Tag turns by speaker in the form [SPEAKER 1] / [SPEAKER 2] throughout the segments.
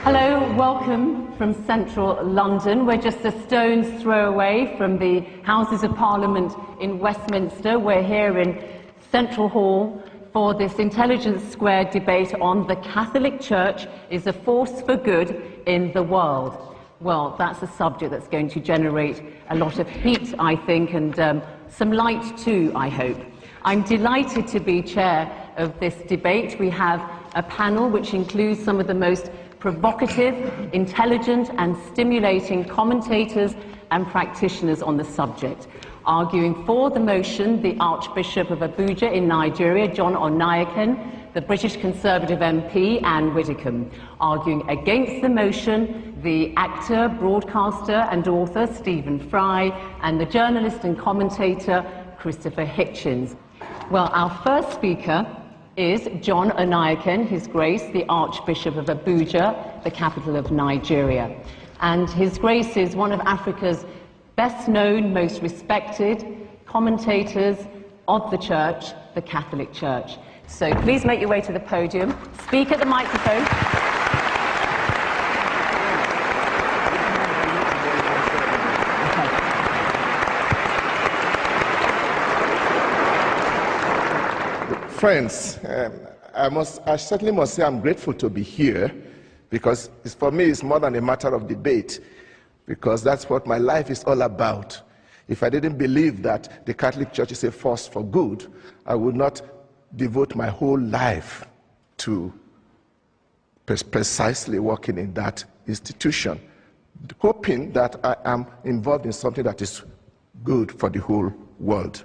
[SPEAKER 1] Hello, welcome from central London. We're just a stone's throw away from the Houses of Parliament in Westminster. We're here in Central Hall for this Intelligence Squared debate on the Catholic Church is a force for good in the world. Well, that's a subject that's going to generate a lot of heat, I think, and some light too, I hope. I'm delighted to be chair of this debate. We have a panel which includes some of the most provocative, intelligent and stimulating commentators and practitioners on the subject. Arguing for the motion, the Archbishop of Abuja in Nigeria, John Onaiyekan, the British Conservative MP, Anne Widdecombe. Arguing against the motion, the actor, broadcaster and author, Stephen Fry, and the journalist and commentator, Christopher Hitchens. Well, our first speaker is John Onaiyekan, His Grace, the Archbishop of Abuja, the capital of Nigeria. And His Grace is one of Africa's best known, most respected commentators of the Church, the Catholic Church. So please make your way to the podium, speak at the microphone.
[SPEAKER 2] Friends, I certainly must say I'm grateful to be here, because for me it's more than a matter of debate, because that's what my life is all about. If I didn't believe that the Catholic Church is a force for good, I would not devote my whole life to precisely working in that institution, hoping that I am involved in something that is good for the whole world.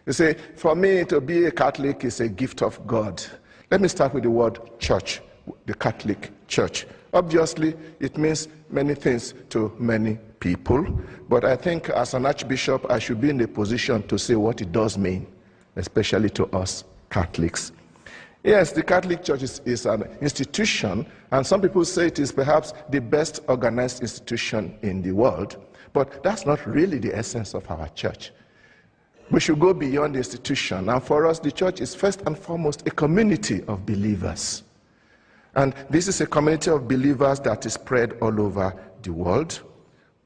[SPEAKER 2] You see, for me to be a Catholic is a gift of God. Let me start with the word church, the Catholic Church. Obviously, it means many things to many people, but I think as an Archbishop, I should be in a position to say what it does mean, especially to us Catholics. Yes, the Catholic Church is an institution, and some people say it is perhaps the best organized institution in the world, but that's not really the essence of our church. We should go beyond the institution, and for us, the church is first and foremost a community of believers. And this is a community of believers that is spread all over the world,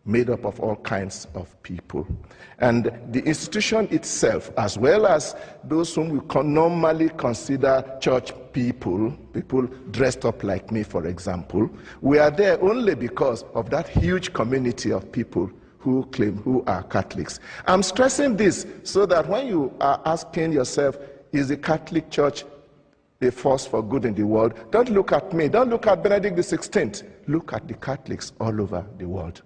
[SPEAKER 2] made up of all kinds of people. And the institution itself, as well as those whom we normally consider church people, people dressed up like me, for example, we are there only because of that huge community of people who are Catholics. I'm stressing this so that when you are asking yourself, is the Catholic Church a force for good in the world, don't look at me, don't look at Benedict XVI, look at the Catholics all over the world.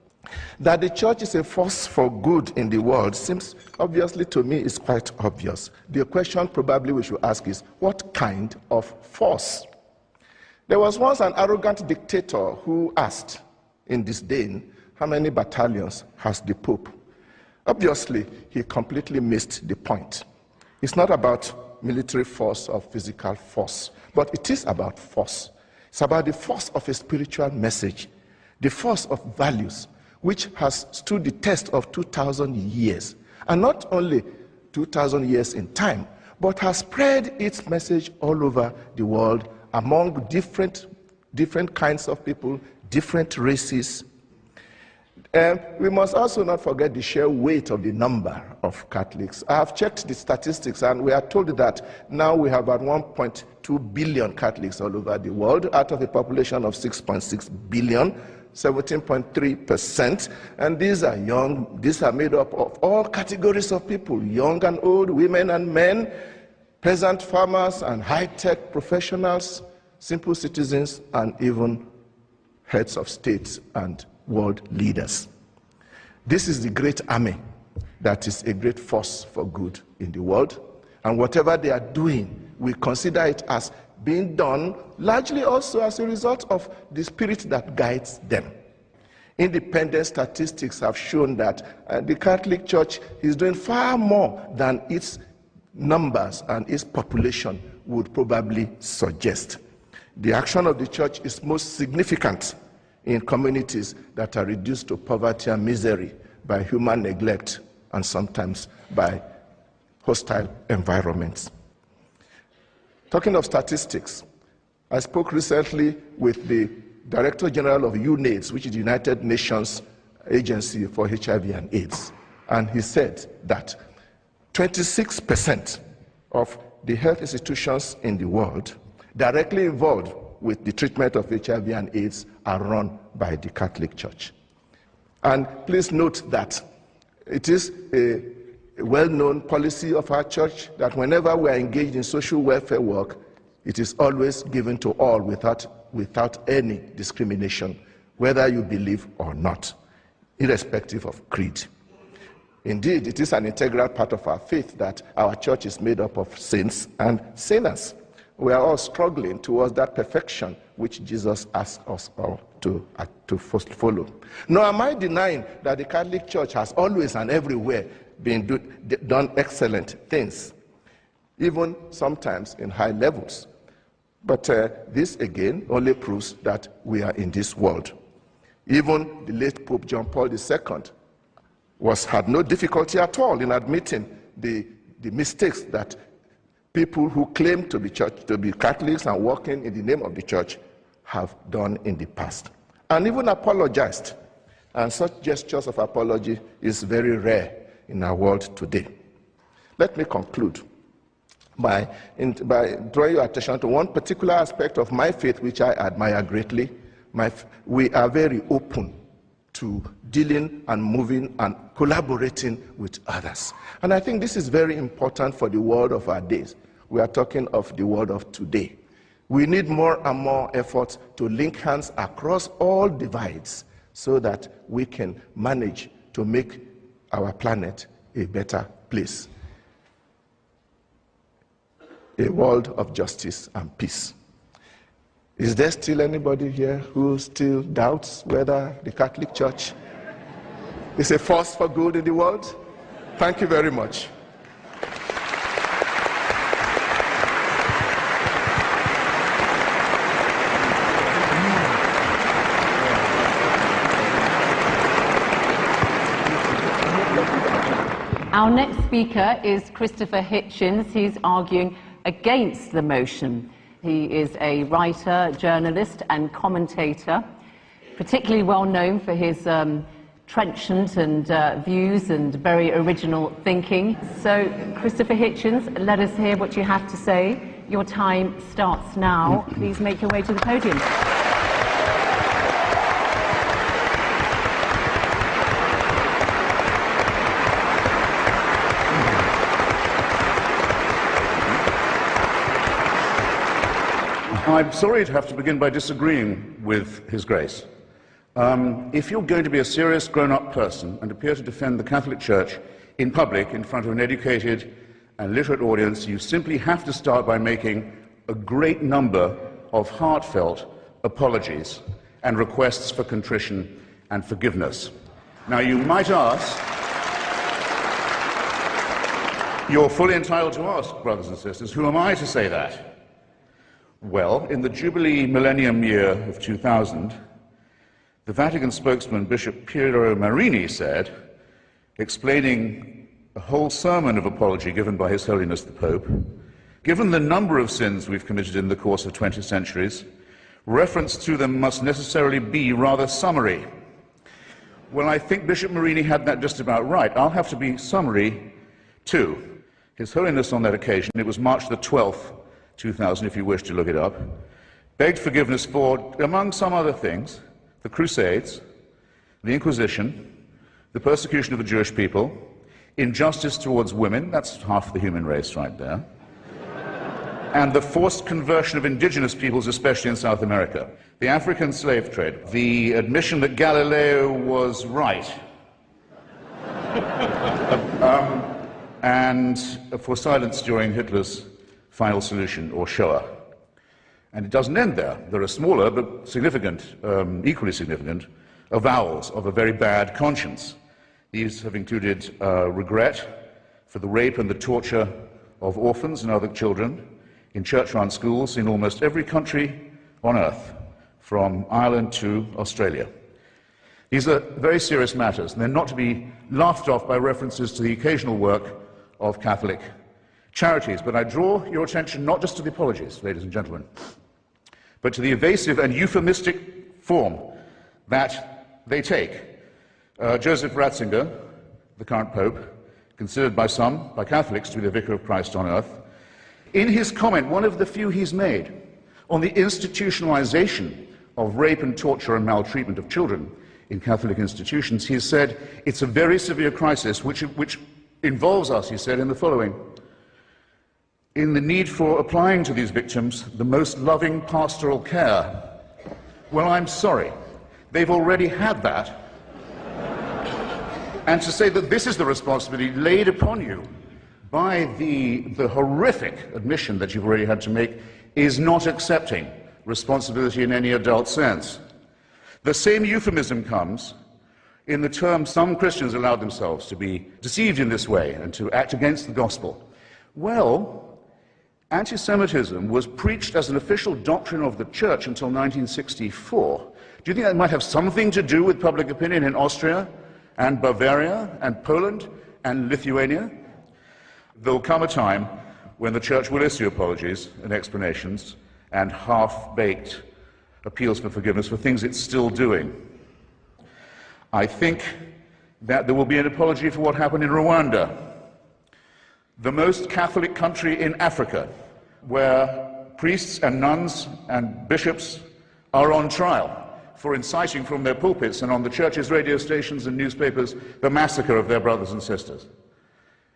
[SPEAKER 2] That the church is a force for good in the world seems obviously to me is quite obvious. The question probably we should ask is, what kind of force? There was once an arrogant dictator who asked in disdain, how many battalions has the Pope? Obviously, he completely missed the point. It's not about military force or physical force, but it is about force. It's about the force of a spiritual message, the force of values, which has stood the test of 2,000 years. And not only 2,000 years in time, but has spread its message all over the world among different kinds of people, different races. We must also not forget the sheer weight of the number of Catholics. I have checked the statistics, and we are told that now we have about 1.2 billion Catholics all over the world, out of a population of 6.6 billion, 17.3%. And these are young, these are made up of all categories of people, young and old, women and men, peasant farmers and high-tech professionals, simple citizens, and even heads of states and world leaders. This is the great army that is a great force for good in the world, and whatever they are doing, we consider it as being done largely also as a result of the spirit that guides them. Independent statistics have shown that the Catholic Church is doing far more than its numbers and its population would probably suggest. The action of the Church is most significant in communities that are reduced to poverty and misery by human neglect and sometimes by hostile environments. Talking of statistics, I spoke recently with the Director General of UNAIDS, which is the United Nations Agency for HIV and AIDS, and he said that 26% of the health institutions in the world directly involved with the treatment of HIV and AIDS are run by the Catholic Church. And please note that it is a well-known policy of our church that whenever we are engaged in social welfare work, it is always given to all without any discrimination, whether you believe or not, irrespective of creed. Indeed, it is an integral part of our faith that our church is made up of saints and sinners. We are all struggling towards that perfection which Jesus asked us all to follow. Nor am I denying that the Catholic Church has always and everywhere done excellent things, even sometimes in high levels. But this again only proves that we are in this world. Even the late Pope John Paul II had no difficulty at all in admitting the mistakes that people who claim to be Catholics and working in the name of the church have done in the past, and even apologized. And such gestures of apology is very rare in our world today. Let me conclude by drawing your attention to one particular aspect of my faith which I admire greatly. We are very open to dealing and moving and collaborating with others. And I think this is very important for the world of our days. We are talking of the world of today. We need more and more efforts to link hands across all divides so that we can manage to make our planet a better place. A world of justice and peace. Is there still anybody here who still doubts whether the Catholic Church is a force for good in the world? Thank you very much.
[SPEAKER 1] Our next speaker is Christopher Hitchens. He's arguing against the motion. He is a writer, journalist, and commentator, particularly well known for his trenchant and views and very original thinking. So, Christopher Hitchens, let us hear what you have to say. Your time starts now. Please make your way to the podium.
[SPEAKER 3] I'm sorry to have to begin by disagreeing with His Grace. If you're going to be a serious grown-up person and appear to defend the Catholic Church in public in front of an educated and literate audience, you simply have to start by making a great number of heartfelt apologies and requests for contrition and forgiveness. Now, you might ask, you're fully entitled to ask, brothers and sisters, who am I to say that? Well, in the Jubilee Millennium Year of 2000, the Vatican spokesman, Bishop Piero Marini, said, explaining a whole sermon of apology given by His Holiness the Pope, given the number of sins we've committed in the course of 20 centuries, reference to them must necessarily be rather summary. Well, I think Bishop Marini had that just about right. I'll have to be summary too. His Holiness on that occasion, it was March the 12th, 2000, if you wish to look it up, begged forgiveness for, among some other things, the Crusades, the Inquisition, the persecution of the Jewish people, injustice towards women, that's half the human race right there, and the forced conversion of indigenous peoples, especially in South America, the African slave trade, the admission that Galileo was right, and for silence during Hitler's final solution, or Shoah. And it doesn't end there. There are smaller but significant, equally significant, avowals of a very bad conscience. These have included regret for the rape and the torture of orphans and other children in church-run schools in almost every country on earth, from Ireland to Australia. These are very serious matters, and they're not to be laughed off by references to the occasional work of Catholic charities. But I draw your attention not just to the apologies, ladies and gentlemen, but to the evasive and euphemistic form that they take. Joseph Ratzinger, the current Pope, considered by some, by Catholics, to be the Vicar of Christ on earth, in his comment, one of the few he's made, on the institutionalization of rape and torture and maltreatment of children in Catholic institutions, he has said, it's a very severe crisis which involves us, he said, in the following: in the need for applying to these victims the most loving pastoral care. Well, I'm sorry, they've already had that. And to say that this is the responsibility laid upon you by the horrific admission that you've already had to make is not accepting responsibility in any adult sense. The same euphemism comes in the term some Christians allowed themselves to be deceived in this way and to act against the gospel. Well, anti-Semitism was preached as an official doctrine of the church until 1964. Do you think that might have something to do with public opinion in Austria and Bavaria and Poland and Lithuania? There'll come a time when the church will issue apologies and explanations and half-baked appeals for forgiveness for things it's still doing. I think that there will be an apology for what happened in Rwanda, the most Catholic country in Africa, where priests and nuns and bishops are on trial for inciting from their pulpits and on the church's radio stations and newspapers the massacre of their brothers and sisters.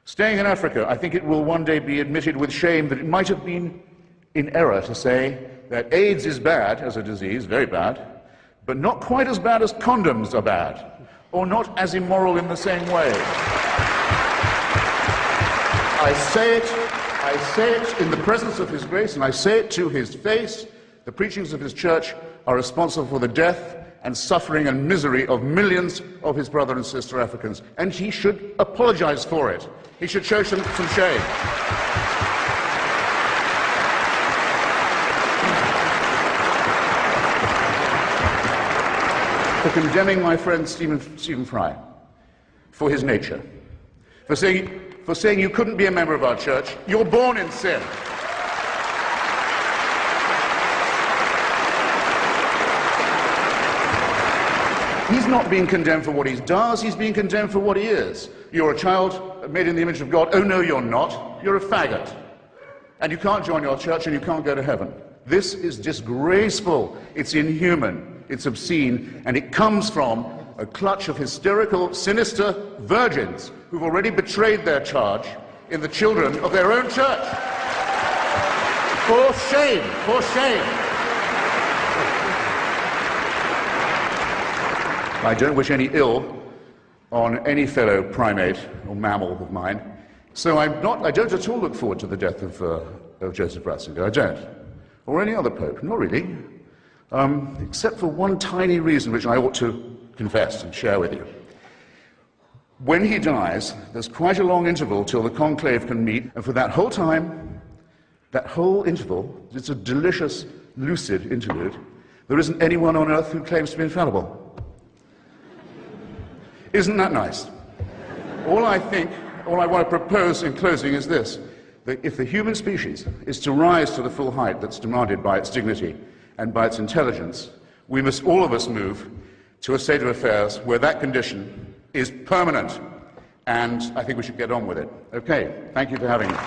[SPEAKER 3] Staying in Africa, I think it will one day be admitted with shame that it might have been in error to say that AIDS is bad as a disease, very bad, but not quite as bad as condoms are bad, or not as immoral in the same way. I say it in the presence of His grace, and I say it to His face. The preachings of His church are responsible for the death and suffering and misery of millions of His brother and sister Africans, and He should apologize for it. He should show some shame. For condemning my friend Stephen Fry for his nature, for saying you couldn't be a member of our church, you're born in sin. He's not being condemned for what he does, he's being condemned for what he is. You're a child made in the image of God. Oh no, you're not. You're a faggot. And you can't join your church and you can't go to heaven. This is disgraceful. It's inhuman. It's obscene. And it comes from a clutch of hysterical, sinister virgins who've already betrayed their charge in the children of their own church. For shame. For shame. I don't wish any ill on any fellow primate or mammal of mine, so I don't at all look forward to the death of Joseph Ratzinger. I don't. Or any other pope, not really, except for one tiny reason which I ought to confess and share with you. When he dies, there's quite a long interval till the conclave can meet, and for that whole time, that whole interval, it's a delicious, lucid interlude, there isn't anyone on earth who claims to be infallible. Isn't that nice? All I want to propose in closing is this, that if the human species is to rise to the full height that's demanded by its dignity and by its intelligence, we must all of us move to a state of affairs where that condition is permanent. And I think we should get on with it. Okay, thank you for having me.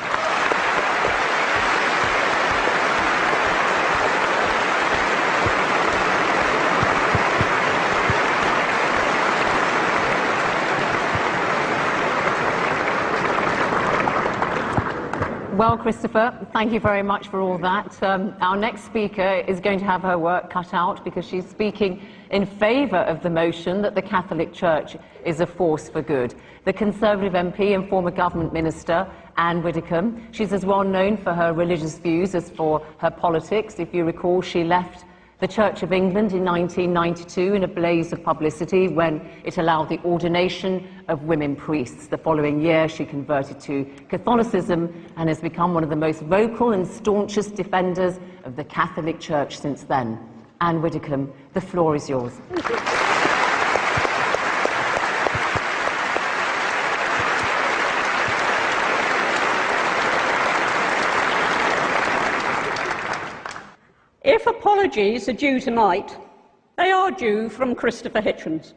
[SPEAKER 1] Well, Christopher, thank you very much for all that. Our next speaker is going to have her work cut out because she's speaking in favour of the motion that the Catholic Church is a force for good. The Conservative MP and former government minister, Anne Widdecombe, she's as well known for her religious views as for her politics. If you recall, she left the Church of England in 1992 in a blaze of publicity when it allowed the ordination of women priests. The following year, she converted to Catholicism and has become one of the most vocal and staunchest defenders of the Catholic Church since then. Anne Widdecombe, the floor is yours.
[SPEAKER 4] apologies are due tonight. They are due from Christopher Hitchens,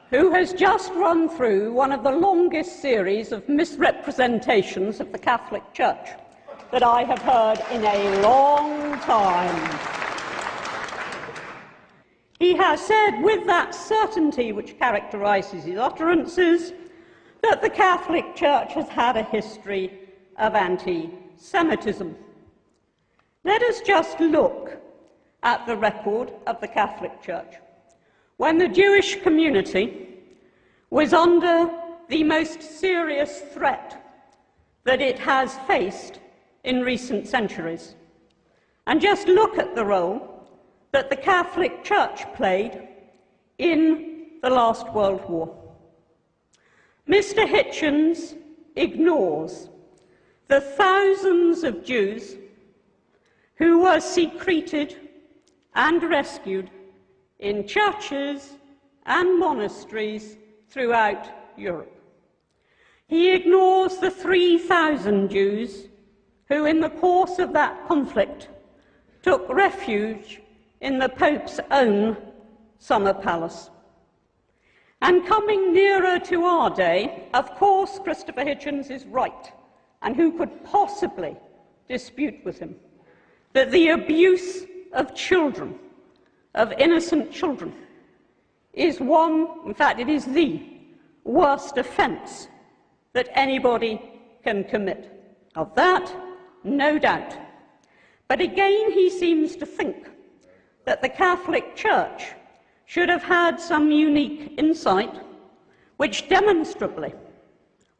[SPEAKER 4] who has just run through one of the longest series of misrepresentations of the Catholic Church that I have heard in a long time. He has said, with that certainty which characterises his utterances, that the Catholic Church has had a history of anti-Semitism. Let us just look at the record of the Catholic Church. When the Jewish community was under the most serious threat that it has faced in recent centuries, and just look at the role that the Catholic Church played in the last World War. Mr. Hitchens ignores the thousands of Jews who were secreted and rescued in churches and monasteries throughout Europe. He ignores the 3,000 Jews who, in the course of that conflict, took refuge in the Pope's own summer palace. And coming nearer to our day, of course, Christopher Hitchens is right, and who could possibly dispute with him, that the abuse of children, of innocent children, is one, in fact, it is the worst offence that anybody can commit. Of that, no doubt. But again, he seems to think that the Catholic Church should have had some unique insight, which demonstrably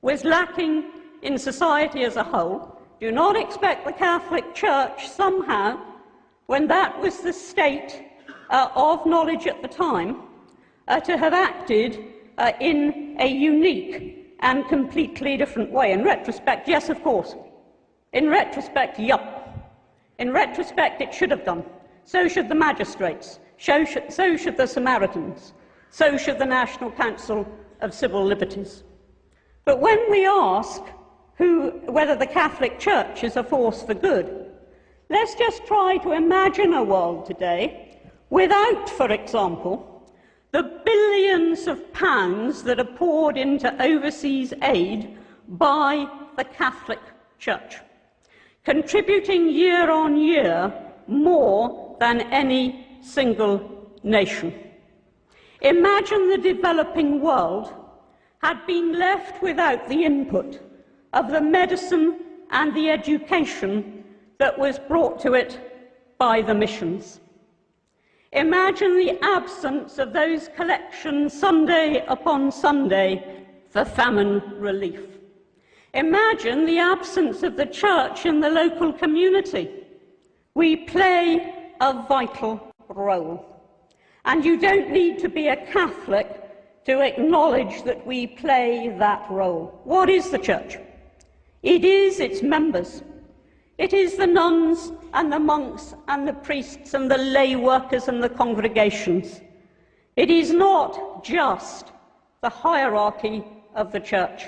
[SPEAKER 4] was lacking in society as a whole. Do not expect the Catholic Church somehow, when that was the state of knowledge at the time, to have acted in a unique and completely different way. In retrospect, yes, of course. In retrospect, yup. In retrospect, it should have done. So should the magistrates. So should the Samaritans. So should the National Council of Civil Liberties. But when we ask whether the Catholic Church is a force for good, let's just try to imagine a world today without, for example, the billions of pounds that are poured into overseas aid by the Catholic Church, contributing year on year more than any single nation. Imagine the developing world had been left without the input of the medicine and the education that was brought to it by the missions. Imagine the absence of those collections Sunday upon Sunday for famine relief. Imagine the absence of the church in the local community. We play a vital role. And you don't need to be a Catholic to acknowledge that we play that role. What is the church? It is its members. It is the nuns and the monks and the priests and the lay workers and the congregations. It is not just the hierarchy of the church.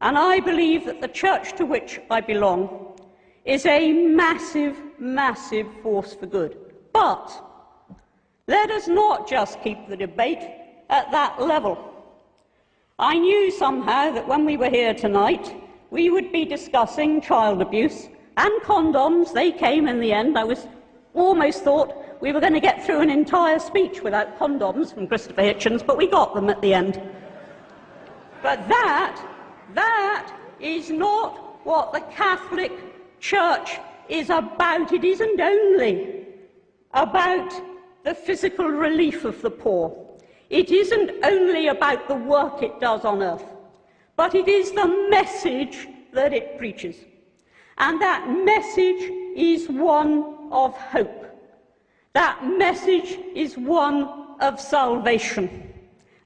[SPEAKER 4] And I believe that the church to which I belong is a massive, massive force for good. But let us not just keep the debate at that level. I knew somehow that when we were here tonight, we would be discussing child abuse and condoms. They came in the end. I almost thought we were going to get through an entire speech without condoms from Christopher Hitchens, but we got them at the end. But that is not what the Catholic Church is about. It isn't only about the physical relief of the poor. It isn't only about the work it does on earth, but it is the message that it preaches. And that message is one of hope. That message is one of salvation.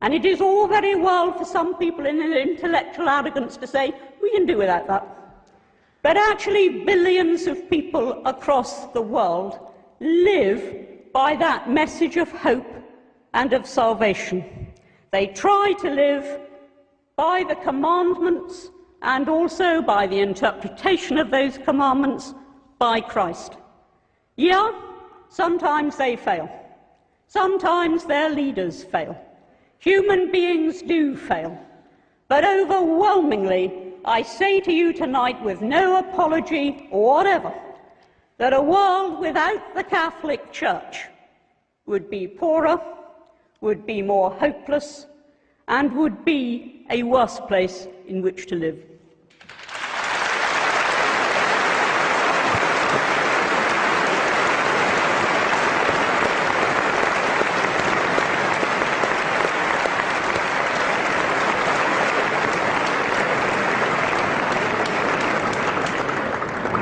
[SPEAKER 4] And it is all very well for some people in an intellectual arrogance to say, we can do without that. But actually, billions of people across the world live by that message of hope and of salvation. They try to live by the commandments and also by the interpretation of those commandments by Christ. Yeah, sometimes they fail. Sometimes their leaders fail. Human beings do fail. But overwhelmingly, I say to you tonight with no apology or whatever, that a world without the Catholic Church would be poorer, would be more hopeless, and would be a worse place in which to live.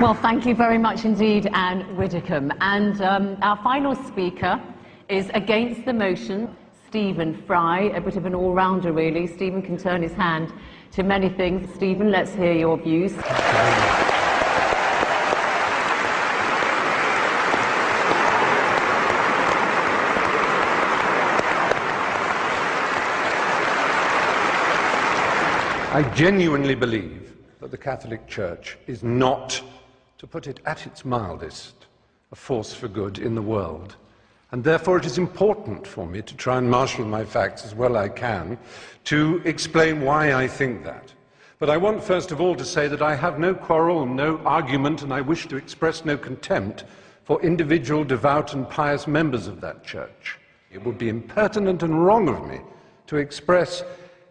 [SPEAKER 1] Well, thank you very much indeed, Anne Widdecombe. And our final speaker is against the motion, Stephen Fry, a bit of an all-rounder really. Stephen can turn his hand to many things. Stephen, let's hear your views.
[SPEAKER 5] I genuinely believe that the Catholic Church is not, to put it at its mildest, a force for good in the world. And therefore it is important for me to try and marshal my facts as well I can to explain why I think that. But I want first of all to say that I have no quarrel, no argument, and I wish to express no contempt for individual devout and pious members of that church. It would be impertinent and wrong of me to express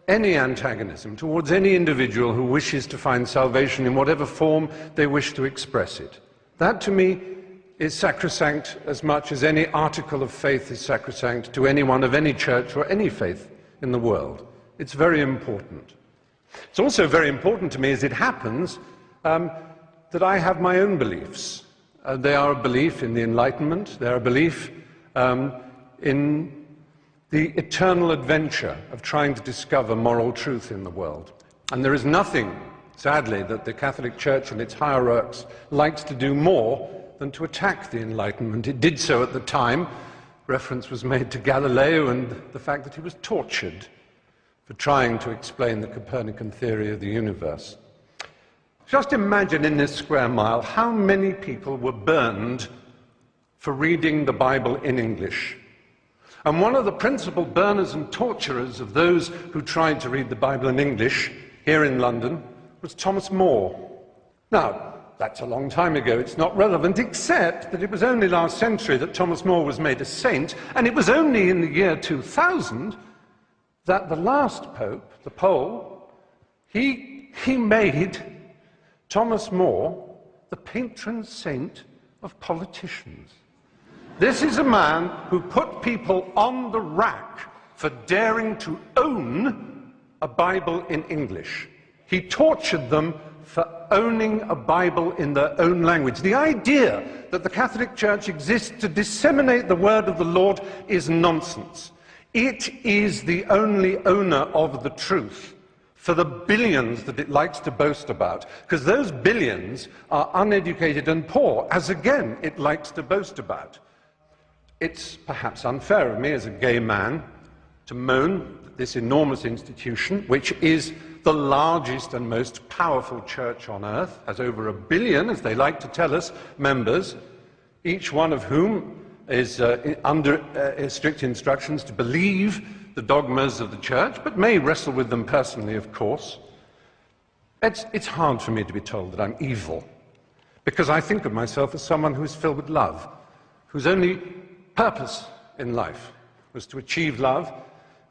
[SPEAKER 5] any antagonism towards any individual who wishes to find salvation in whatever form they wish to express it. That, to me, is sacrosanct as much as any article of faith is sacrosanct to anyone of any church or any faith in the world. It's very important. It's also very important to me, as it happens, that I have my own beliefs. They are a belief in the Enlightenment, they are a belief in the eternal adventure of trying to discover moral truth in the world. And there is nothing, sadly, that the Catholic Church and its hierarchs likes to do more than to attack the Enlightenment. It did so at the time. Reference was made to Galileo and the fact that he was tortured for trying to explain the Copernican theory of the universe. Just imagine in this square mile how many people were burned for reading the Bible in English. And one of the principal burners and torturers of those who tried to read the Bible in English here in London was Thomas More. Now, that's a long time ago. It's not relevant, except that it was only last century that Thomas More was made a saint, and it was only in the year 2000 that the last pope, the Pole, he made Thomas More the patron saint of politicians. This is a man who put people on the rack for daring to own a Bible in English. He tortured them for owning a Bible in their own language. The idea that the Catholic Church exists to disseminate the word of the Lord is nonsense. It is the only owner of the truth for the billions that it likes to boast about, because those billions are uneducated and poor, as again it likes to boast about. It's perhaps unfair of me as a gay man to moan that this enormous institution, which is the largest and most powerful church on earth, has over 1 billion, as they like to tell us, members, each one of whom is under strict instructions to believe the dogmas of the church, but may wrestle with them personally, of course. It's hard for me to be told that I'm evil, because I think of myself as someone who is filled with love, whose only purpose in life was to achieve love,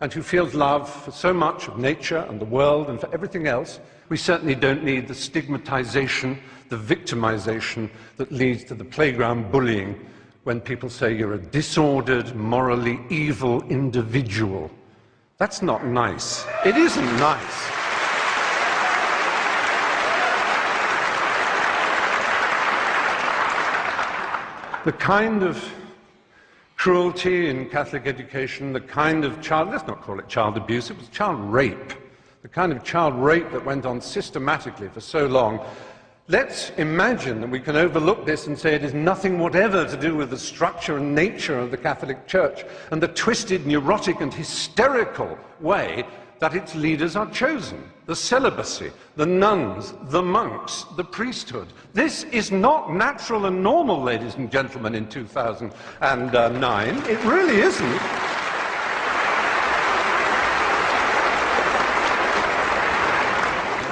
[SPEAKER 5] and who feels love for so much of nature and the world and for everything else. We certainly don't need the stigmatization, the victimization that leads to the playground bullying when people say you're a disordered, morally evil individual. That's not nice. It isn't nice. The kind of cruelty in Catholic education, the kind of let's not call it child abuse, it was child rape. The kind of child rape that went on systematically for so long. Let's imagine that we can overlook this and say it is nothing whatever to do with the structure and nature of the Catholic Church and the twisted, neurotic and hysterical way that its leaders are chosen. The celibacy, the nuns, the monks, the priesthood. This is not natural and normal, ladies and gentlemen, in 2009. It really isn't.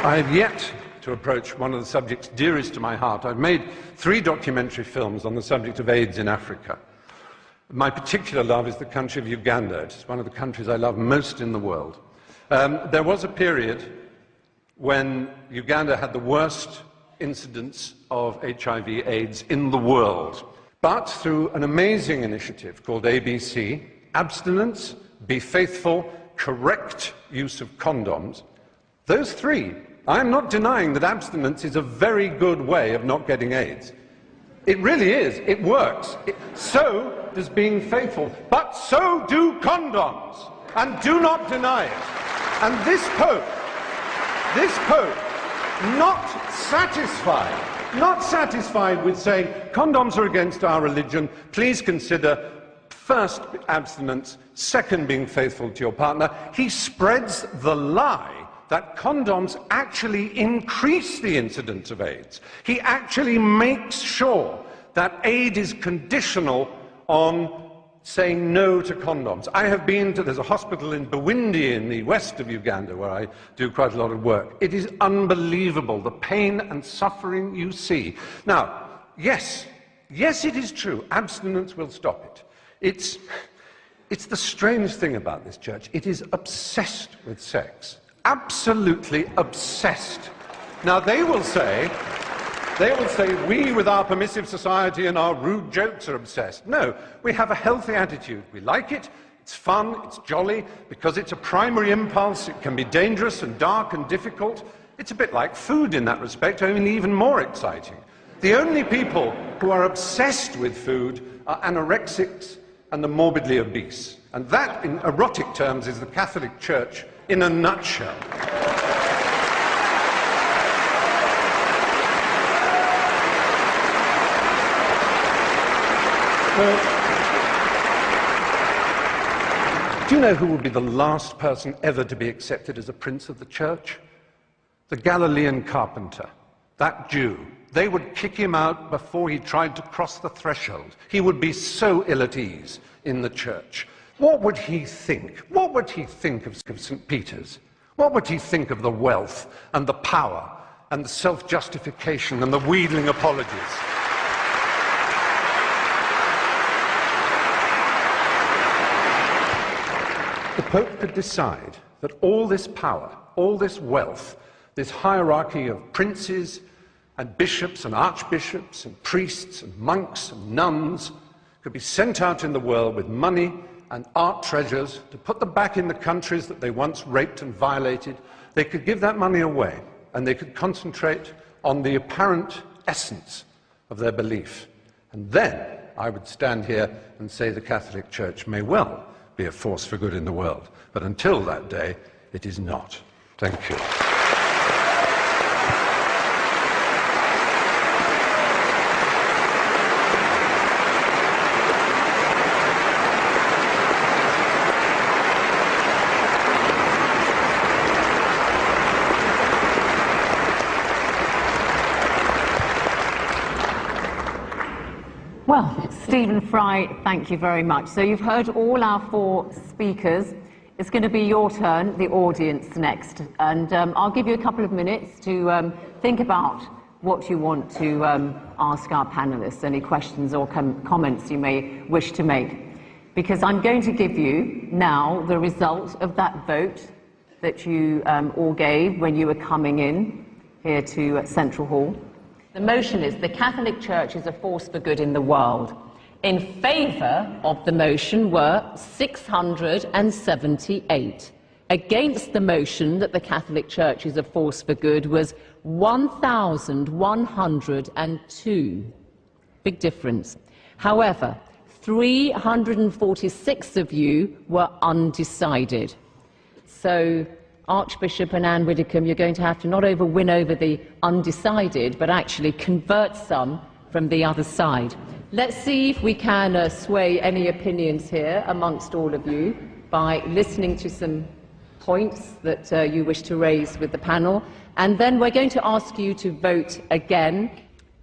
[SPEAKER 5] I have yet to approach one of the subjects dearest to my heart. I've made 3 documentary films on the subject of AIDS in Africa. My particular love is the country of Uganda. It's one of the countries I love most in the world. There was a period when Uganda had the worst incidence of HIV/AIDS in the world. But through an amazing initiative called ABC, abstinence, be faithful, correct use of condoms, those 3, I'm not denying that abstinence is a very good way of not getting AIDS. It really is. It works. So does being faithful. But so do condoms. And do not deny it. And this Pope, not satisfied with saying condoms are against our religion, please consider first abstinence, second being faithful to your partner, he spreads the lie that condoms actually increase the incidence of AIDS. He actually makes sure that aid is conditional on saying no to condoms. I have been to, there's a hospital in Bwindi in the west of Uganda where I do quite a lot of work. It is unbelievable, the pain and suffering you see. Now, yes, it is true, abstinence will stop it. It's the strange thing about this church. It is obsessed with sex. Absolutely obsessed. Now, they will say, we with our permissive society and our rude jokes are obsessed. No, we have a healthy attitude. We like it, it's fun, it's jolly, because it's a primary impulse. It can be dangerous and dark and difficult. It's a bit like food in that respect, only even more exciting. The only people who are obsessed with food are anorexics and the morbidly obese. And that, in erotic terms, is the Catholic Church in a nutshell. Well, do you know who will be the last person ever to be accepted as a prince of the church? The Galilean carpenter, that Jew. They would kick him out before he tried to cross the threshold. He would be so ill at ease in the church. What would he think? What would he think of St. Peter's? What would he think of the wealth and the power and the self-justification and the wheedling apologies? The Pope could decide that all this power, all this wealth, this hierarchy of princes and bishops and archbishops and priests and monks and nuns could be sent out in the world with money and art treasures to put them back in the countries that they once raped and violated. They could give that money away, and they could concentrate on the apparent essence of their belief. And then I would stand here and say the Catholic Church may well be a force for good in the world. But until that day, it is not. Thank you.
[SPEAKER 1] Well, Stephen Fry, thank you very much. So you've heard all our 4 speakers. It's going to be your turn, the audience, next. And I'll give you a couple of minutes to think about what you want to ask our panelists, any questions or comments you may wish to make. Because I'm going to give you now the result of that vote that you all gave when you were coming in here to Central Hall. The motion is the Catholic Church is a force for good in the world. In favour of the motion were 678. Against the motion that the Catholic Church is a force for good was 1,102. Big difference. However, 346 of you were undecided. So, Archbishop and Anne Widdecombe, you're going to have to not win over the undecided, but actually convert some from the other side. Let's see if we can sway any opinions here amongst all of you by listening to some points that you wish to raise with the panel, and then we're going to ask you to vote again.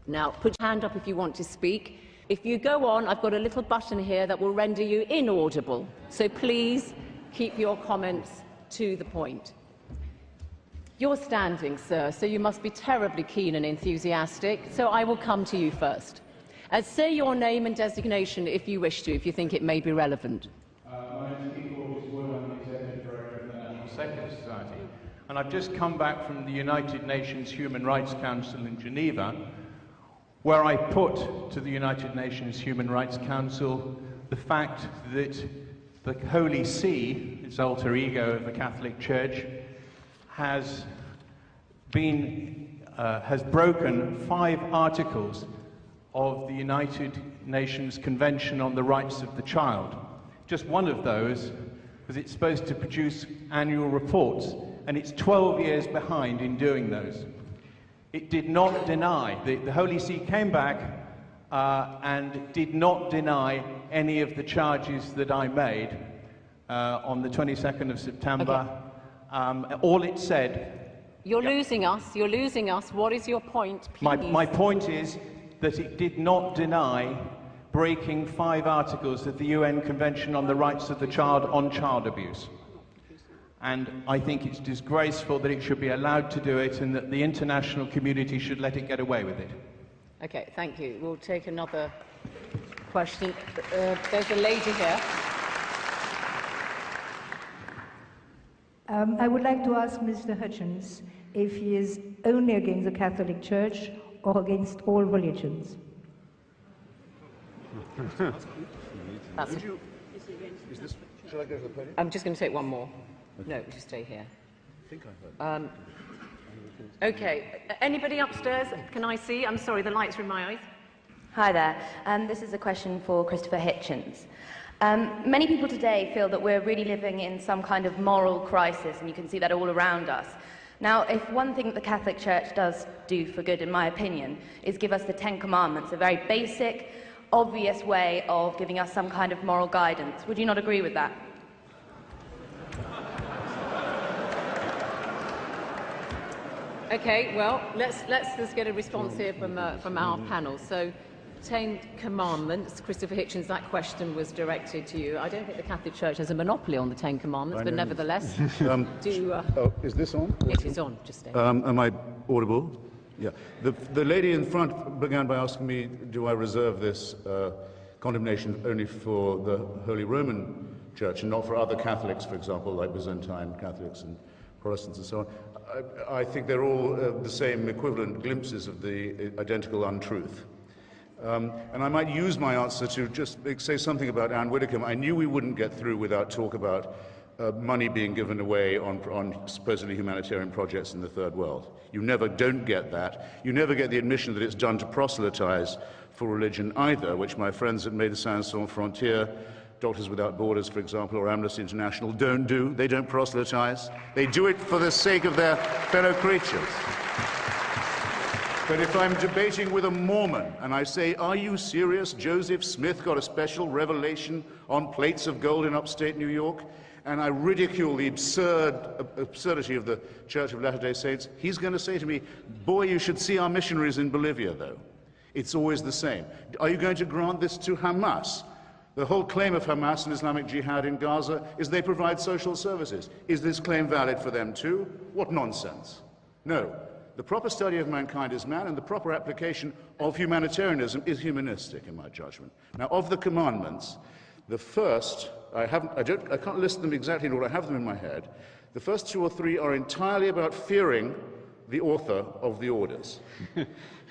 [SPEAKER 1] Now, put your hand up if you want to speak. If you go on, I've got a little button here that will render you inaudible, so please keep your comments to the point. You're standing, sir, so you must be terribly keen and enthusiastic, so I will come to you first. Say your name and designation if you wish to, if you think it may be relevant.
[SPEAKER 6] My name is Keith Wood, I'm the Executive Director of the National Secular Society, and I've just come back from the United Nations Human Rights Council in Geneva, where I put to the United Nations Human Rights Council the fact that the Holy See, its alter ego of the Catholic Church, has broken 5 articles of the United Nations Convention on the Rights of the Child. Just one of those was it's supposed to produce annual reports, and it's 12 years behind in doing those. It did not deny, the Holy See came back and did not deny any of the charges that I made on the 22nd of September. Okay. All it said...
[SPEAKER 1] You're losing us. What is your point, please?
[SPEAKER 6] My point is that it did not deny breaking 5 articles of the UN Convention on the Rights of the Child on child abuse. And I think it's disgraceful that it should be allowed to do it, and that the international community should let it get away with it.
[SPEAKER 1] Okay, thank you. We'll take another question. There's a lady here.
[SPEAKER 7] I would like to ask Mr. Hitchens if he is only against the Catholic Church or against all religions.
[SPEAKER 3] Shall I go to the podium?
[SPEAKER 1] I'm just going to take one more. No, just stay here.
[SPEAKER 3] I think I heard.
[SPEAKER 1] Okay. Anybody upstairs? Can I see? I'm sorry, the lights are in my eyes.
[SPEAKER 8] Hi there. This is a question for Christopher Hitchens. Many people today feel that we're really living in some kind of moral crisis, and you can see that all around us. Now, if one thing that the Catholic Church does do for good, in my opinion, is give us the 10 Commandments, a very basic, obvious way of giving us some kind of moral guidance. Would you not agree with that?
[SPEAKER 1] Okay, well, let's just get a response here from our panel. So, 10 Commandments, Christopher Hitchens, that question was directed to you. I don't think the Catholic Church has a monopoly on the 10 Commandments, but nevertheless,
[SPEAKER 3] is this on?
[SPEAKER 1] It is on, just stay.
[SPEAKER 3] Am I audible? Yeah. The lady in front began by asking me, do I reserve this condemnation only for the Holy Roman Church and not for other Catholics, for example, like Byzantine Catholics and Protestants and so on? I think they're all the same equivalent glimpses of the identical untruth. And I might use my answer to just say something about Anne Widdecombe. I knew we wouldn't get through without talk about money being given away on supposedly humanitarian projects in the Third World. You never don't get that. You never get the admission that it's done to proselytize for religion either, which my friends at Médecins Sans Frontières, Doctors Without Borders, for example, or Amnesty International don't do. They don't proselytize. They do it for the sake of their fellow creatures. But if I'm debating with a Mormon and I say, are you serious? Joseph Smith got a special revelation on plates of gold in upstate New York, and I ridicule the absurdity of the Church of Latter-day Saints, he's going to say to me, boy, you should see our missionaries in Bolivia, though. It's always the same. Are you going to grant this to Hamas? The whole claim of Hamas and Islamic Jihad in Gaza is they provide social services. Is this claim valid for them too? What nonsense. No. The proper study of mankind is man, and the proper application of humanitarianism is humanistic, in my judgment. Now, of the commandments, the first, I can't list them exactly in order, I have them in my head. The first 2 or 3 are entirely about fearing the author of the orders.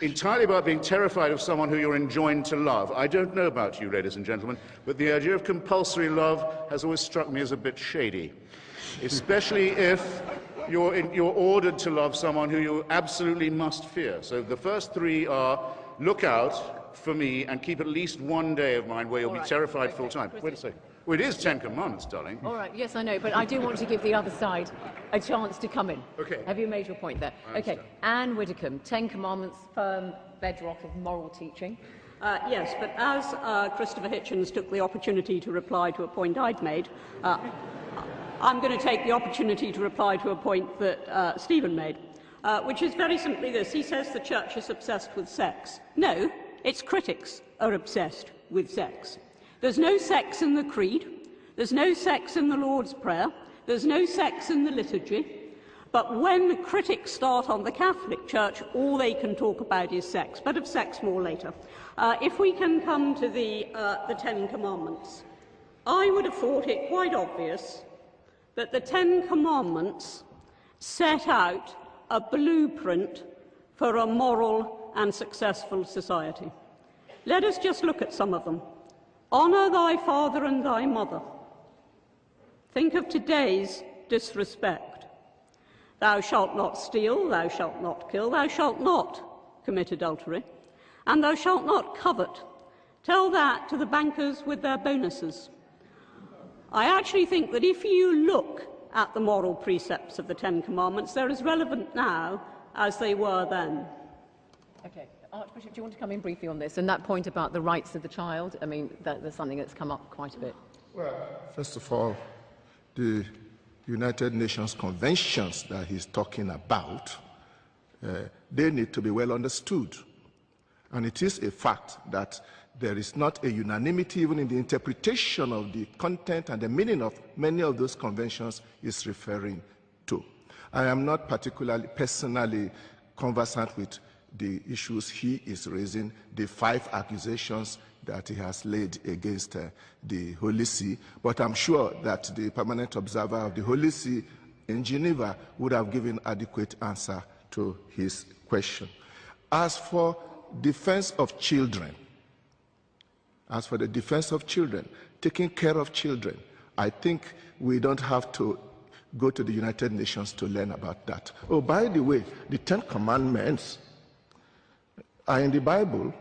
[SPEAKER 3] Entirely about being terrified of someone who you're enjoined to love. I don't know about you, ladies and gentlemen, but the idea of compulsory love has always struck me as a bit shady, especially if you're ordered to love someone who you absolutely must fear. So the first 3 are, look out for me and keep at least one day of mine where you'll be terrified full time. Wait a second. Well, it is 10 Commandments, darling.
[SPEAKER 1] All right, yes, I know, but I do want to give the other side a chance to come in.
[SPEAKER 3] Okay.
[SPEAKER 1] Have you made your point there? Okay, Anne Widdecombe, 10 Commandments, firm bedrock of moral teaching.
[SPEAKER 4] Yes, but as Christopher Hitchens took the opportunity to reply to a point I'd made, I'm going to take the opportunity to reply to a point that Stephen made, which is very simply this. He says the Church is obsessed with sex. No, its critics are obsessed with sex. There's no sex in the Creed. There's no sex in the Lord's Prayer. There's no sex in the liturgy. But when critics start on the Catholic Church, all they can talk about is sex, but of sex more later. If we can come to the Ten Commandments, I would have thought it quite obvious that the Ten Commandments set out a blueprint for a moral and successful society. Let us just look at some of them. Honour thy father and thy mother. Think of today's disrespect. Thou shalt not steal, thou shalt not kill, thou shalt not commit adultery, and thou shalt not covet. Tell that to the bankers with their bonuses. I actually think that if you look at the moral precepts of the Ten Commandments, they're as relevant now as they were then.
[SPEAKER 1] Okay. Archbishop, do you want to come in briefly on this? And that point about the rights of the child, I mean, there's something that's come up quite a bit.
[SPEAKER 2] Well, first of all, the United Nations conventions that he's talking about, they need to be well understood. And it is a fact that there is not a unanimity even in the interpretation of the content and the meaning of many of those conventions is referring to. I am not particularly personally conversant with the issues he is raising, the 5 accusations that he has laid against the Holy See, but I'm sure that the permanent observer of the Holy See in Geneva would have given adequate answer to his question. As for defense of children, taking care of children, I think we don't have to go to the United Nations to learn about that. Oh, by the way, the 10 Commandments are in the Bible,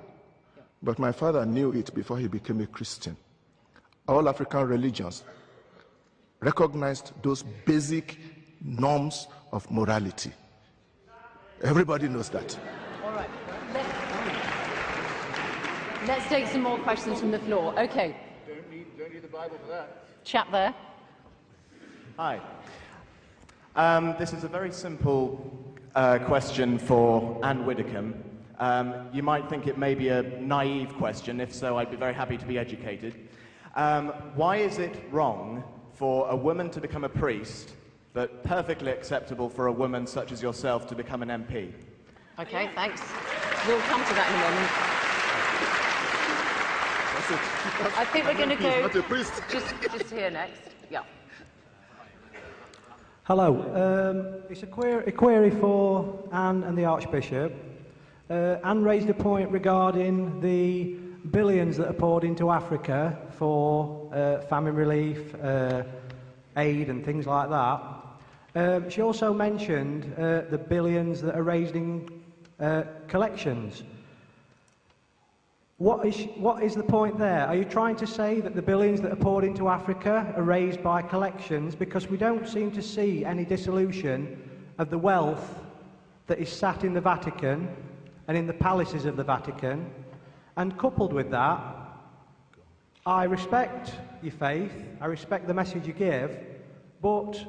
[SPEAKER 2] but my father knew it before he became a Christian. All African religions recognized those basic norms of morality. Everybody knows that.
[SPEAKER 1] All right. Let's take some more questions from the floor. Okay.
[SPEAKER 3] Don't need the Bible for that.
[SPEAKER 1] Chap there.
[SPEAKER 9] Hi. This is a very simple question for Anne Widdecombe. You might think it may be a naive question. If so, I'd be very happy to be educated. Why is it wrong for a woman to become a priest, but perfectly acceptable for a woman such as yourself to become an MP?
[SPEAKER 1] Okay, thanks. We'll come to that in a moment. I think we're going to go just here next. Yeah.
[SPEAKER 10] Hello. It's a query for Anne and the Archbishop. Anne raised a point regarding the billions that are poured into Africa for famine relief, aid and things like that. She also mentioned the billions that are raised in collections. What is the point there? Are you trying to say that the billions that are poured into Africa are raised by collections? Because we don't seem to see any dissolution of the wealth that is sat in the Vatican and in the palaces of the Vatican. And coupled with that, I respect your faith, I respect the message you give, but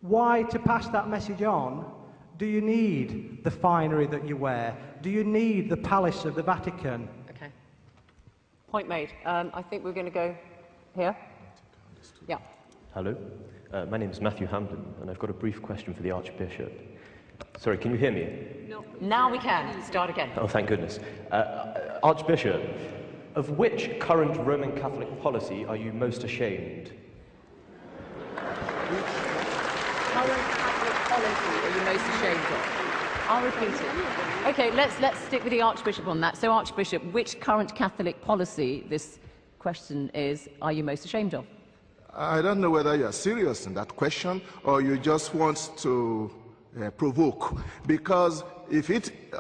[SPEAKER 10] why, to pass that message on, do you need the finery that you wear? Do you need the palace of the Vatican?
[SPEAKER 1] Okay. Point made. I think we're going to go here. Yeah.
[SPEAKER 11] Hello. My name is Matthew Hamden, and I've got a brief question for the Archbishop. Sorry, can you hear me?
[SPEAKER 1] No. Now we can. Start again.
[SPEAKER 11] Oh, thank goodness. Archbishop, of which current Roman Catholic policy are you most ashamed?
[SPEAKER 1] Which current Catholic policy are you most ashamed of? I'll repeat it. Okay, let's stick with the Archbishop on that. So, Archbishop, which current Catholic policy, this question is, are you most ashamed of?
[SPEAKER 2] I don't know whether you're serious in that question or you just want to provoke, because if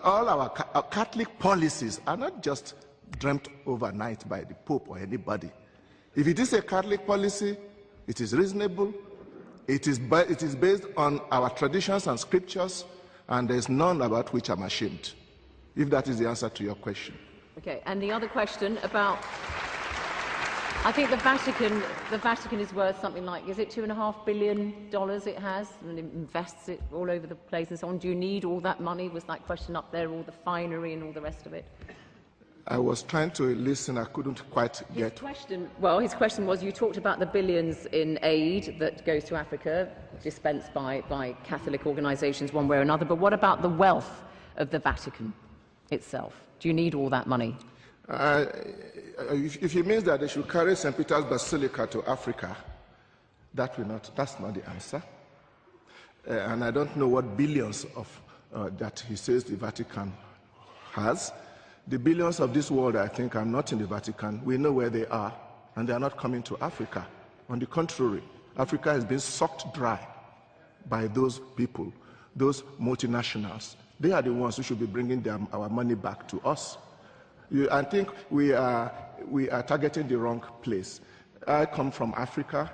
[SPEAKER 2] all our Catholic policies are not just dreamt overnight by the Pope or anybody. If it is a Catholic policy, it is reasonable, it is based on our traditions and scriptures, and there's none about which I'm ashamed, if that is the answer to your question.
[SPEAKER 1] Okay, and the other question about... I think the Vatican is worth something like, is it $2.5 billion it has, and it invests it all over the place and so on. Do you need all that money? Was that question up there, all the finery and all the rest of it?
[SPEAKER 2] I was trying to listen, I couldn't quite get...
[SPEAKER 1] His question was, you talked about the billions in aid that goes to Africa, dispensed by Catholic organisations one way or another, but what about the wealth of the Vatican itself? Do you need all that money?
[SPEAKER 2] If it means that they should carry St. Peter's Basilica to Africa, that's not the answer. And I don't know what billions of that he says the Vatican has. The billions of this world, I think, are not in the Vatican. We know where they are, and they are not coming to Africa. On the contrary, Africa has been sucked dry by those people, those multinationals. They are the ones who should be bringing our money back to us. I think we are targeting the wrong place. I come from Africa,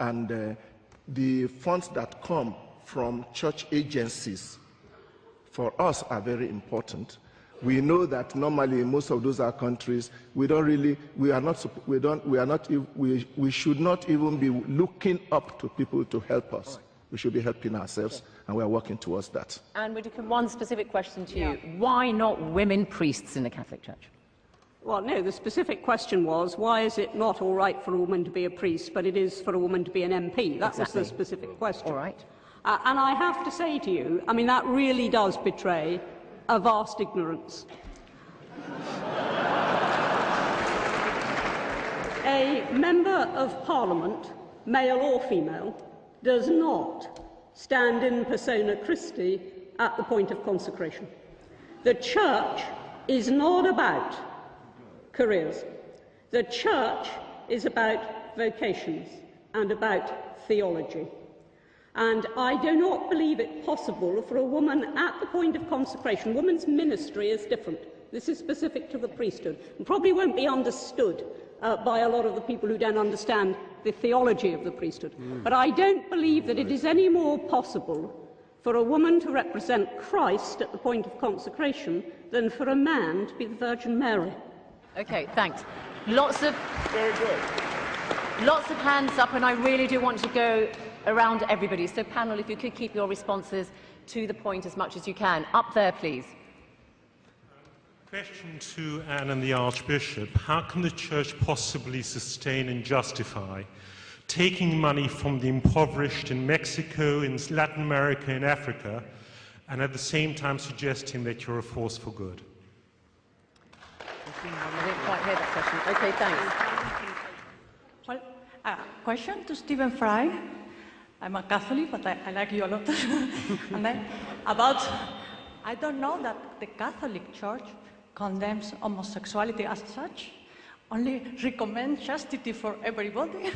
[SPEAKER 2] and the funds that come from church agencies for us are very important. We know that normally in most of those countries, we should not even be looking up to people to help us. We should be helping ourselves, and we are working towards that.
[SPEAKER 1] And Widdecombe, one specific question to you. Why not women priests in the Catholic Church?
[SPEAKER 4] Well, no, the specific question was, why is it not all right for a woman to be a priest, but it is for a woman to be an MP? That was the specific question.
[SPEAKER 1] All right.
[SPEAKER 4] And I have to say to you, I mean, that really does betray a vast ignorance. A member of Parliament, male or female, does not stand in persona Christi at the point of consecration. The Church is not about careers. The Church is about vocations and about theology. And I do not believe it possible for a woman at the point of consecration. Woman's ministry is different. This is specific to the priesthood, and probably won't be understood by a lot of the people who don't understand the theology of the priesthood. But I don't believe that it is any more possible for a woman to represent Christ at the point of consecration than for a man to be the Virgin Mary.
[SPEAKER 1] Okay, thanks. Lots of hands up, and I really do want to go around everybody. So, panel, if you could keep your responses to the point as much as you can. Up there, please.
[SPEAKER 12] Question to Anne and the Archbishop. How can the Church possibly sustain and justify taking money from the impoverished in Mexico, in Latin America, in Africa, and at the same time suggesting that you're a force for good?
[SPEAKER 1] I didn't quite hear that question. Okay, thanks.
[SPEAKER 13] Well, question to Stephen Fry. I'm a Catholic, but I like you a lot. And then I don't know that the Catholic Church condemns homosexuality as such, only recommends chastity for everybody.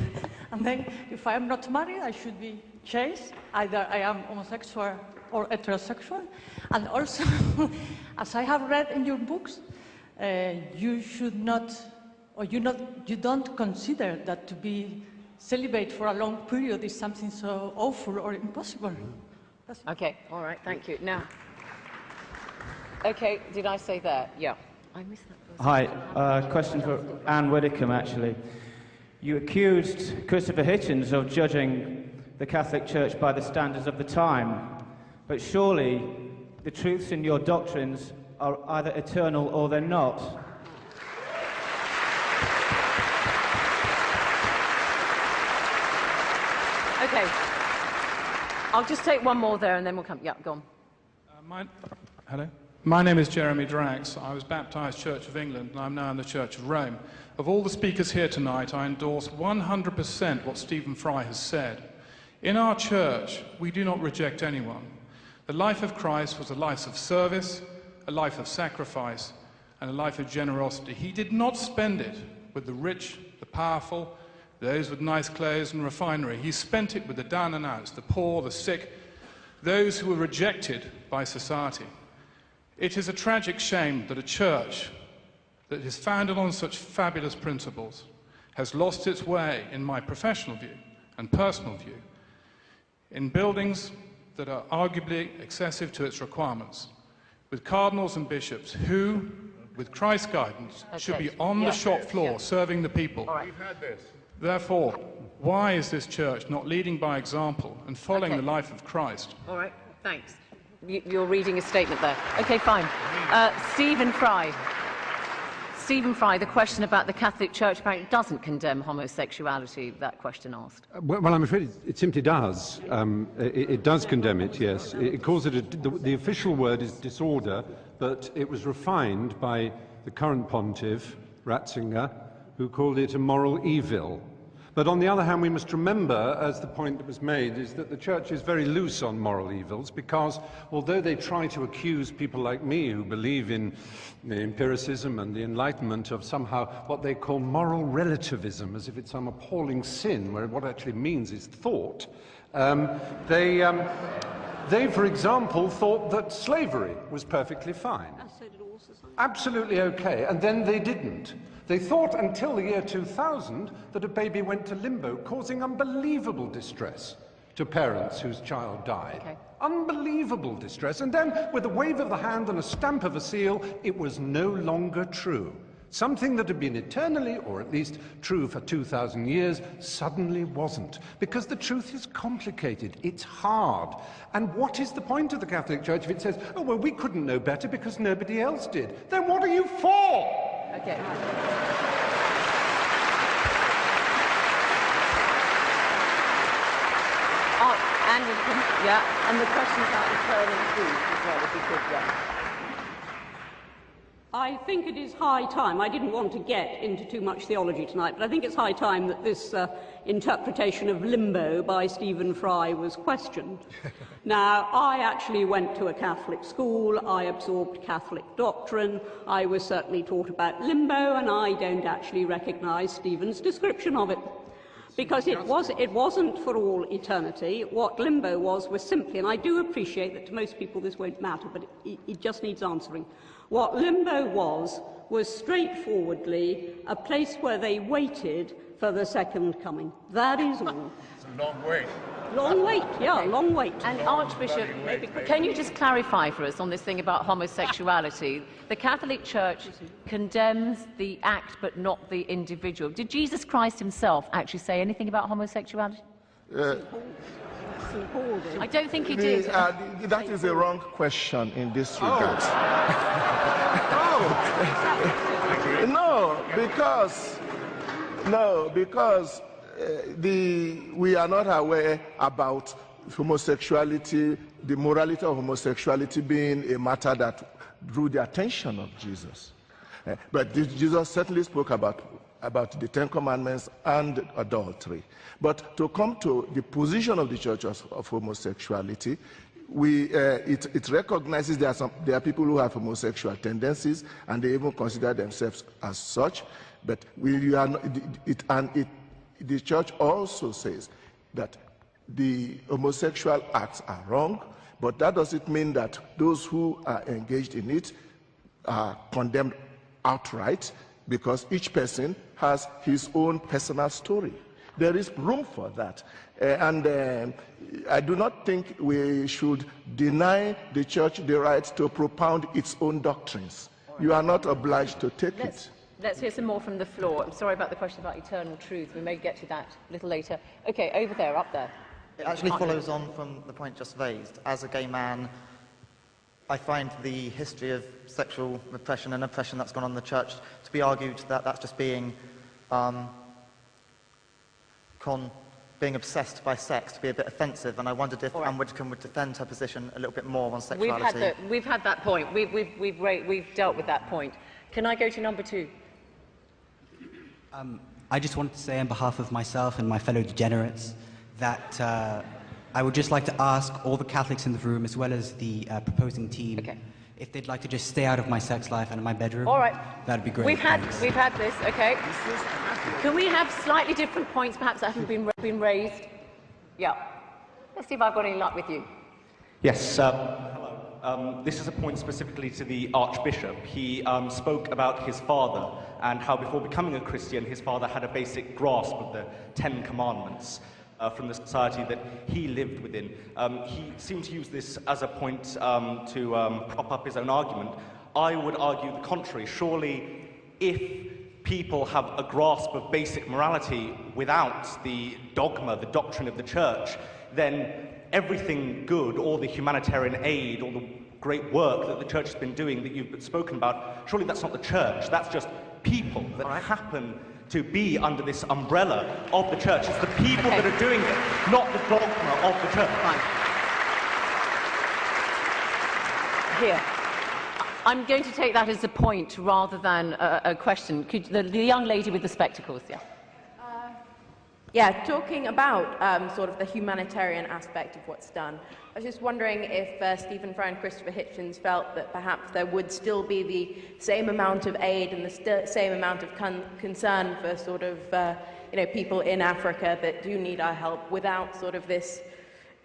[SPEAKER 13] And then if I am not married, I should be chaste. Either I am homosexual or heterosexual. And also, as I have read in your books, you should not, or you don't consider that to be celibate for a long period is something so awful or impossible.
[SPEAKER 1] Okay, all right, thank you. Now, okay, did I say that? Yeah. I missed that first.
[SPEAKER 14] Hi, question for Anne Widdecombe, actually. You accused Christopher Hitchens of judging the Catholic Church by the standards of the time, but surely the truths in your doctrines are either eternal or they're not.
[SPEAKER 1] Okay. I'll just take one more there and then we'll come. Yeah, go on.
[SPEAKER 15] Hello. My name is Jeremy Drax. I was baptised Church of England and I'm now in the Church of Rome. Of all the speakers here tonight, I endorse 100% what Stephen Fry has said. In our church, we do not reject anyone. The life of Christ was a life of service, a life of sacrifice, and a life of generosity. He did not spend it with the rich, the powerful, those with nice clothes and refinery. He spent it with the down and outs, the poor, the sick, those who were rejected by society. It is a tragic shame that a church that is founded on such fabulous principles has lost its way, in my professional view and personal view, in buildings that are arguably excessive to its requirements, with cardinals and bishops who with Christ's guidance, should be
[SPEAKER 1] Okay.
[SPEAKER 15] on
[SPEAKER 1] Yeah.
[SPEAKER 15] the shop floor
[SPEAKER 1] Yeah.
[SPEAKER 15] serving the people.
[SPEAKER 1] All right.
[SPEAKER 3] We've had this.
[SPEAKER 15] Therefore, why is this church not leading by example and following
[SPEAKER 1] Okay.
[SPEAKER 15] the life of Christ?
[SPEAKER 1] All right, thanks. You're reading a statement there. Okay, fine. Stephen Fry. Stephen Fry, the question about the Catholic Church apparently doesn't condemn homosexuality, that question asked.
[SPEAKER 5] Well, I'm afraid it simply does. It does condemn it, yes. It calls it the official word is disorder, but it was refined by the current pontiff, Ratzinger, who called it a moral evil. But on the other hand, we must remember, as the point that was made, is that the Church is very loose on moral evils because although they try to accuse people like me who believe in empiricism and the Enlightenment of somehow what they call moral relativism, as if it's some appalling sin, where what it actually means is thought, they, for example, thought that slavery was perfectly fine. Absolutely okay, and then they didn't. They thought until the year 2000 that a baby went to limbo, causing unbelievable distress to parents whose child died.
[SPEAKER 1] Okay.
[SPEAKER 5] Unbelievable distress. And then, with a wave of the hand and a stamp of a seal, it was no longer true. Something that had been eternally, or at least true for 2,000 years, suddenly wasn't. Because the truth is complicated. It's hard. And what is the point of the Catholic Church if it says, oh, well, we couldn't know better because nobody else did? Then what are you for?
[SPEAKER 1] Okay. And the question about eternal truth as well, if you could, yeah.
[SPEAKER 4] I think it is high time. I didn't want to get into too much theology tonight, but I think it's high time that this interpretation of limbo by Stephen Fry was questioned. Now, I actually went to a Catholic school. I absorbed Catholic doctrine. I was certainly taught about limbo, and I don't actually recognise Stephen's description of it. Because it wasn't for all eternity. What limbo was simply, and I do appreciate that to most people this won't matter, but it just needs answering. What limbo was straightforwardly a place where they waited for the second coming. That is all.
[SPEAKER 3] It's a long wait.
[SPEAKER 4] Long wait, yeah, long wait.
[SPEAKER 1] And Archbishop, can you just clarify for us on this thing about homosexuality? The Catholic Church condemns the act but not the individual. Did Jesus Christ himself actually say anything about homosexuality? I don't think he did.
[SPEAKER 2] That is a wrong question in this regard. No, because we are not aware about homosexuality, the morality of homosexuality being a matter that drew the attention of Jesus. But Jesus certainly spoke about the Ten Commandments and adultery. But to come to the position of the Church of homosexuality, it recognizes there are people who have homosexual tendencies, and they even consider themselves as such. But the Church also says that the homosexual acts are wrong, but that doesn't mean that those who are engaged in it are condemned outright, because each person has his own personal story. There is room for that. I do not think we should deny the Church the right to propound its own doctrines. You are not obliged to take it.
[SPEAKER 1] Let's hear some more from the floor. I'm sorry about the question about eternal truth. We may get to that a little later. Okay, over there, up there.
[SPEAKER 16] It actually follows on from the point just raised. As a gay man, I find the history of sexual repression and oppression that's gone on in the Church to be argued that that's just being being obsessed by sex, to be a bit offensive, and I wondered if Anne Widdecombe would defend her position a little bit more on sexuality.
[SPEAKER 1] We've had that point. We've dealt with that point. Can I go to number two?
[SPEAKER 17] I just wanted to say on behalf of myself and my fellow degenerates that I would just like to ask all the Catholics in the room, as well as the proposing team, if they'd like to just stay out of my sex life and in my bedroom.
[SPEAKER 1] All right.
[SPEAKER 17] That'd be great.
[SPEAKER 1] We've had this, okay. Can we have slightly different points, perhaps, that haven't been raised? Yeah. Let's see if I've got any luck with you.
[SPEAKER 11] Yes, hello. This is a point specifically to the Archbishop. He spoke about his father and how before becoming a Christian, his father had a basic grasp of the Ten Commandments from the society that he lived within. He seemed to use this as a point to prop up his own argument. I would argue the contrary. Surely, if people have a grasp of basic morality without the dogma, the doctrine of the church, then everything good, all the humanitarian aid, all the great work that the church has been doing that you've spoken about, surely that's not the church. That's just people that happen to be under this umbrella of the church. It's the people that are doing it, not the dogma of the church.
[SPEAKER 1] Here. I'm going to take that as a point rather than a question. Could, the young lady with the spectacles, yeah.
[SPEAKER 18] Yeah, talking about sort of the humanitarian aspect of what's done, I was just wondering if Stephen Fry and Christopher Hitchens felt that perhaps there would still be the same amount of aid and the same amount of concern for sort of people in Africa that do need our help without sort of this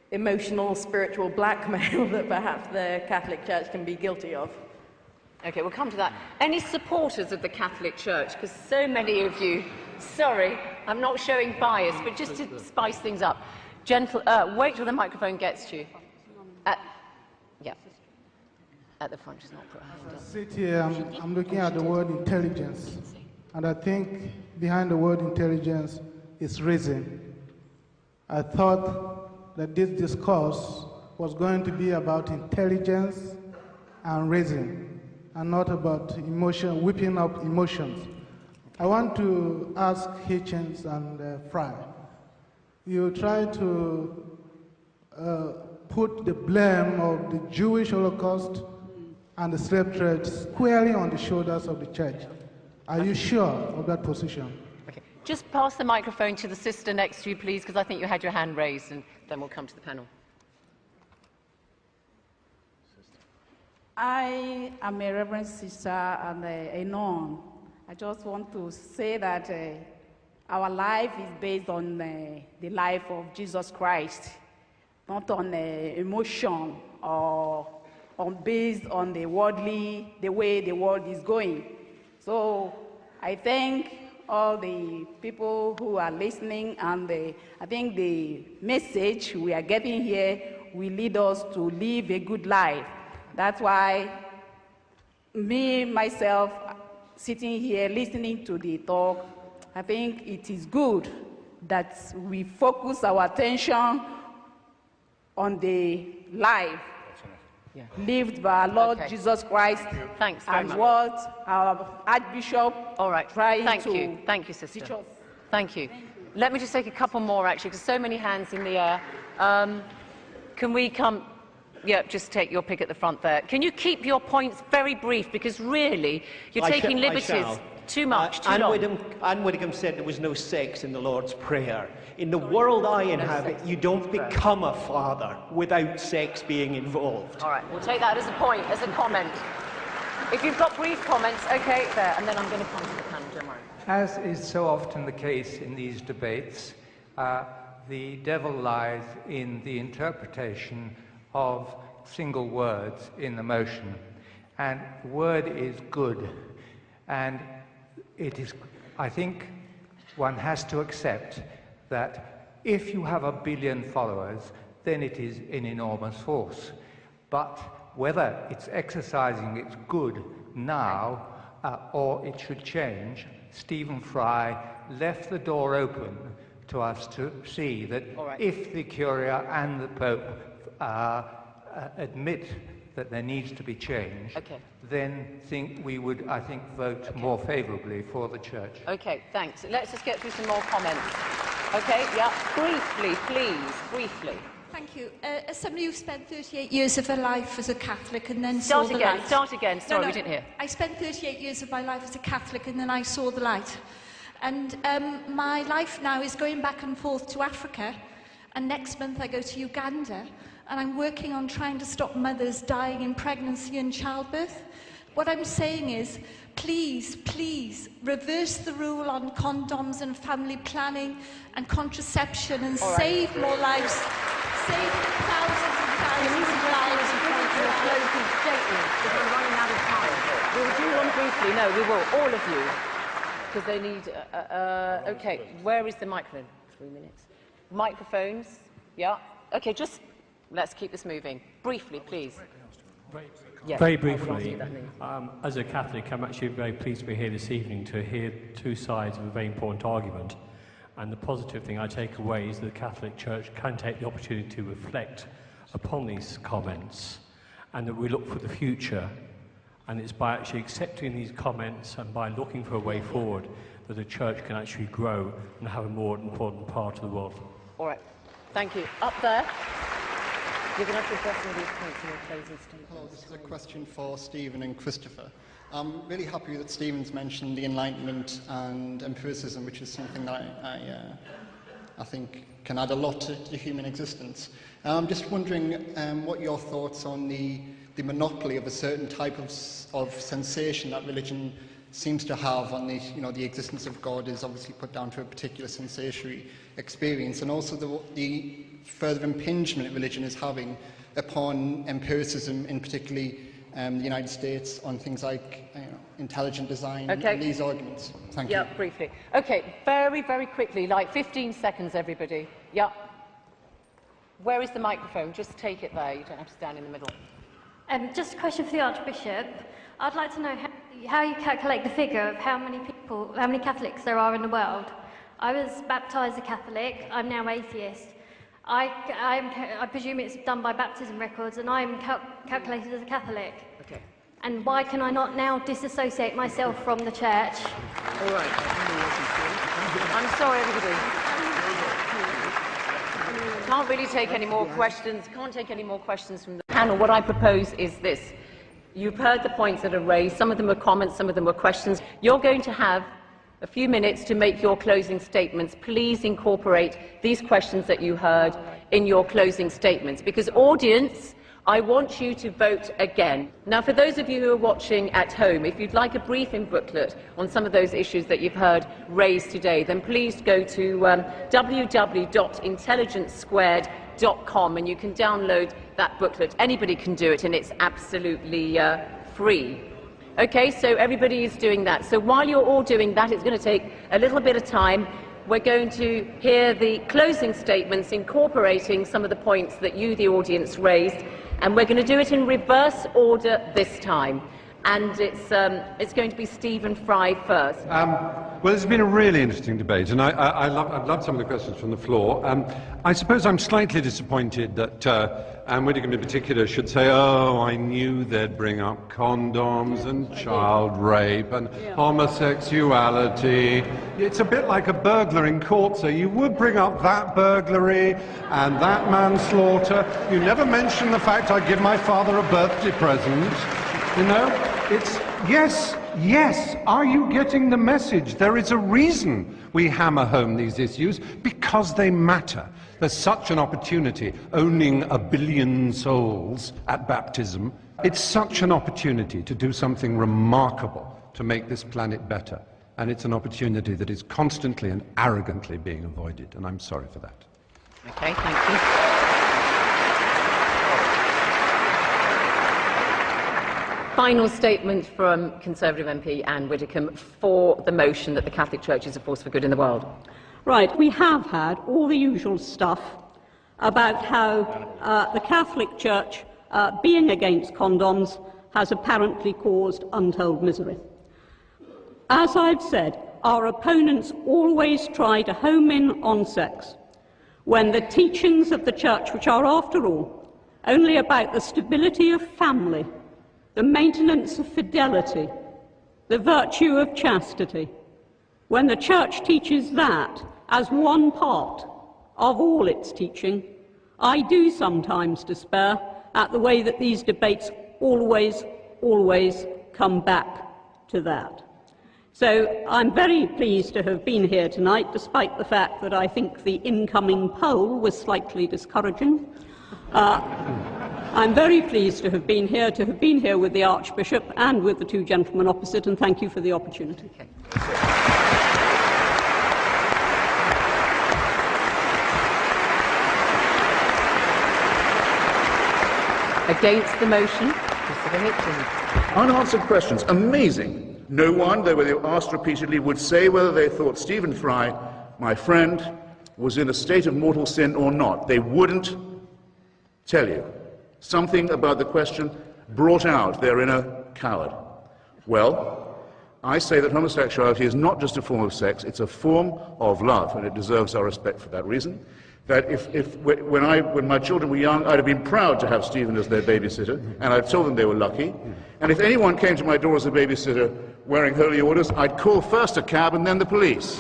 [SPEAKER 18] emotional, spiritual blackmail that perhaps the Catholic Church can be guilty of.
[SPEAKER 1] Okay, we'll come to that. Any supporters of the Catholic Church? Because so many of you, sorry, I'm not showing bias, but just to spice things up. Wait till the microphone gets to you. Yeah. At the front, just not put her hand up.
[SPEAKER 19] Sit here, I'm looking at the word intelligence, and I think behind the word intelligence is reason. I thought that this discourse was going to be about intelligence and reason, and not about emotion, whipping up emotions. I want to ask Hitchens and Fry. You try to put the blame of the Jewish Holocaust and the slave trade squarely on the shoulders of the church. Are you sure of that position?
[SPEAKER 1] Okay. Just pass the microphone to the sister next to you, please, because I think you had your hand raised, and then we'll come to the panel.
[SPEAKER 20] I am a Reverend sister and a nun. I just want to say that our life is based on the life of Jesus Christ, not on emotion or based on the way the world is going. So I thank all the people who are listening, and I think the message we are getting here will lead us to live a good life. That's why myself, sitting here listening to the talk, I think it is good that we focus our attention on the life lived by our Lord Jesus Christ.
[SPEAKER 1] Thanks very
[SPEAKER 20] and
[SPEAKER 1] much.
[SPEAKER 20] What our Archbishop trying
[SPEAKER 1] Thank
[SPEAKER 20] to
[SPEAKER 1] you. Thank you, sister.
[SPEAKER 20] teach us.
[SPEAKER 1] Thank you. Let me just take a couple more, actually, because so many hands in the air. Can we come... Yeah, just take your pick at the front there. Can you keep your points very brief, because really you're taking liberties too much, too long.
[SPEAKER 21] Anne Widdecombe said there was no sex in the Lord's Prayer. In the world I inhabit, you don't become a father without sex being involved.
[SPEAKER 1] All right, we'll take that as a point, as a comment. If you've got brief comments, okay, there, and then I'm going to come to the panel, don't worry.
[SPEAKER 22] As is so often the case in these debates, the devil lies in the interpretation of single words in the motion. And the word is good. And it is, I think, one has to accept that if you have 1 billion followers, then it is an enormous force. But whether it's exercising its good now or it should change, Stephen Fry left the door open to us to see that if the Curia and the Pope admit that there needs to be change, then we would, I think, vote more favourably for the Church.
[SPEAKER 1] Okay, thanks. Let's just get through some more comments. Okay, yeah, briefly, please, briefly.
[SPEAKER 23] Thank you. As somebody who spent 38 years of her life as a Catholic and then
[SPEAKER 1] Start
[SPEAKER 23] saw the
[SPEAKER 1] again,
[SPEAKER 23] light.
[SPEAKER 1] start again. Sorry, we didn't hear.
[SPEAKER 23] I spent 38 years of my life as a Catholic and then I saw the light. And my life now is going back and forth to Africa, and next month I go to Uganda, and I'm working on trying to stop mothers dying in pregnancy and childbirth. What I'm saying is, please, please, reverse the rule on condoms and family planning and contraception and save more lives. Save thousands and thousands of lives.
[SPEAKER 1] We're running out of time. We'll do one briefly. No, we will. All of you. Because they need... okay, where is the microphone? 3 minutes. Microphones? Yeah. Okay, just... Let's keep this moving. Briefly, please. Yes,
[SPEAKER 6] very
[SPEAKER 1] I will
[SPEAKER 6] briefly,
[SPEAKER 1] ask you that next.
[SPEAKER 6] as a Catholic, I'm actually very pleased to be here this evening to hear two sides of a very important argument. And the positive thing I take away is that the Catholic Church can take the opportunity to reflect upon these comments, and that we look for the future. And it's by actually accepting these comments and by looking for a way forward that the Church can actually grow and have a more important part of the world.
[SPEAKER 1] All right. Thank you. Up there. You're going to have to address all these points in your closing statement.
[SPEAKER 7] Hello, this is a question for Stephen and Christopher. I'm really happy that Stephen's mentioned the Enlightenment and empiricism, which is something that I think can add a lot to human existence. I'm just wondering what your thoughts on the monopoly of a certain type of sensation that religion seems to have on the existence of God is obviously put down to a particular sensory experience, and also the further impingement religion is having upon empiricism, in particularly the United States, on things like intelligent design and these arguments. Thank you.
[SPEAKER 1] Yeah, briefly. Okay, very, very quickly, like 15 seconds, everybody. Yeah. Where is the microphone? Just take it there. You don't have to stand in the middle.
[SPEAKER 8] Just a question for the Archbishop. I'd like to know how you calculate the figure of how many Catholics there are in the world. I was baptised a Catholic. I'm now atheist. I presume it's done by baptism records, and I'm calculated as a Catholic.
[SPEAKER 1] Okay.
[SPEAKER 8] And why can I not now disassociate myself from the Church?
[SPEAKER 1] All right. I'm sorry, everybody. Can't really take any more questions. Can't take any more questions from the panel. What I propose is this. You've heard the points that are raised. Some of them were comments, some of them were questions. You're going to have a few minutes to make your closing statements. Please incorporate these questions that you heard in your closing statements, because audience, I want you to vote again. Now, for those of you who are watching at home, if you'd like a briefing booklet on some of those issues that you've heard raised today, then please go to www.intelligencesquared.com and you can download that booklet. Anybody can do it, and it's absolutely free. Okay, so everybody is doing that. So while you're all doing that, it's going to take a little bit of time. We're going to hear the closing statements incorporating some of the points that you, the audience, raised, and we're going to do it in reverse order this time. And it's going to be Stephen Fry first.
[SPEAKER 5] Well, it's been a really interesting debate, and I've loved some of the questions from the floor. I suppose I'm slightly disappointed that Anne Widdecombe in particular should say, oh, I knew they'd bring up condoms and child rape and homosexuality. It's a bit like a burglar in court, so you would bring up that burglary and that manslaughter. You never mention the fact I give my father a birthday present. You know, it's, yes, are you getting the message? There is a reason we hammer home these issues, because they matter. There's such an opportunity, owning 1 billion souls at baptism. It's such an opportunity to do something remarkable to make this planet better. And it's an opportunity that is constantly and arrogantly being avoided, and I'm sorry for that.
[SPEAKER 1] Okay, thank you. Final statement from Conservative MP Anne Widdecombe for the motion that the Catholic Church is a force for good in the world.
[SPEAKER 4] Right, we have had all the usual stuff about how the Catholic Church, being against condoms, has apparently caused untold misery. As I've said, our opponents always try to home in on sex, when the teachings of the Church, which are, after all, only about the stability of family, the maintenance of fidelity, the virtue of chastity, when the Church teaches that as one part of all its teaching, I do sometimes despair at the way that these debates always come back to that. So I'm very pleased to have been here tonight, despite the fact that I think the incoming poll was slightly discouraging. I'm very pleased to have been here with the Archbishop and with the two gentlemen opposite, and thank you for the opportunity.
[SPEAKER 1] Okay. Against the motion, Christopher Hitchens.
[SPEAKER 3] Unanswered questions. Amazing. No one, though they were asked repeatedly, would say whether they thought Stephen Fry, my friend, was in a state of mortal sin or not. They wouldn't tell you. Something about the question, brought out their inner coward. Well, I say that homosexuality is not just a form of sex, it's a form of love, and it deserves our respect for that reason. That when my children were young, I'd have been proud to have Stephen as their babysitter, and I'd told them they were lucky. And if anyone came to my door as a babysitter wearing holy orders, I'd call first a cab and then the police.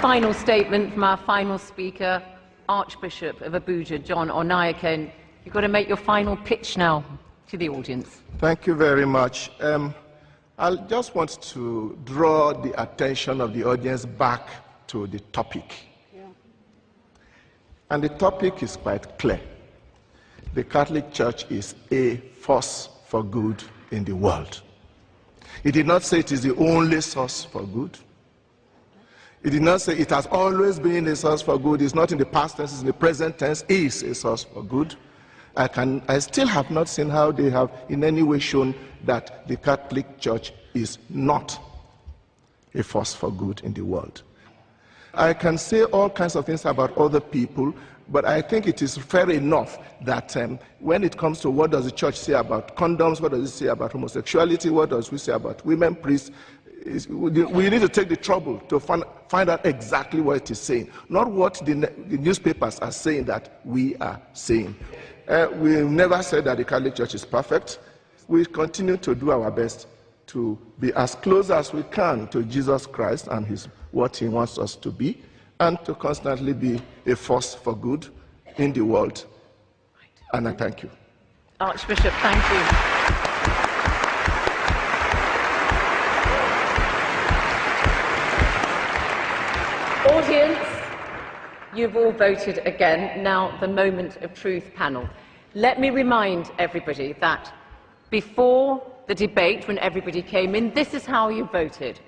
[SPEAKER 1] Final statement from our final speaker, Archbishop of Abuja, John Onaiyekan. You've got to make your final pitch now to the audience.
[SPEAKER 2] Thank you very much. I just want to draw the attention of the audience back to the topic. Yeah. And the topic is quite clear. The Catholic Church is a force for good in the world. It did not say it is the only source for good. It did not say it has always been a source for good. It's not in the past tense, it's in the present tense, is a source for good. I still have not seen how they have in any way shown that the Catholic Church is not a force for good in the world. I can say all kinds of things about other people, but I think it is fair enough that when it comes to what does the church say about condoms, what does it say about homosexuality, what does we say about women priests, we need to take the trouble to find out exactly what it is saying, not what the newspapers are saying that we are saying. We never said that the Catholic Church is perfect. We continue to do our best to be as close as we can to Jesus Christ and what he wants us to be, and to constantly be a force for good in the world. And I thank you.
[SPEAKER 1] Archbishop, thank you. Audience, you've all voted again. Now, the moment of truth panel. Let me remind everybody that before the debate, when everybody came in, this is how you voted.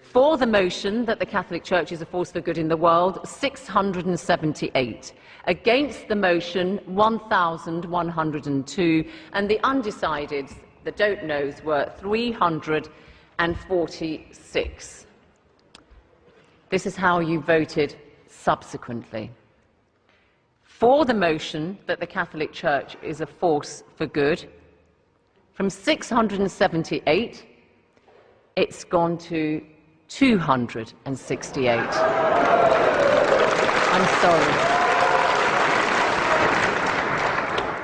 [SPEAKER 1] For the motion that the Catholic Church is a force for good in the world, 678. Against the motion, 1,102. And the undecideds, the don't knows, were 346. This is how you voted subsequently. For the motion that the Catholic Church is a force for good, from 678, it's gone to 268.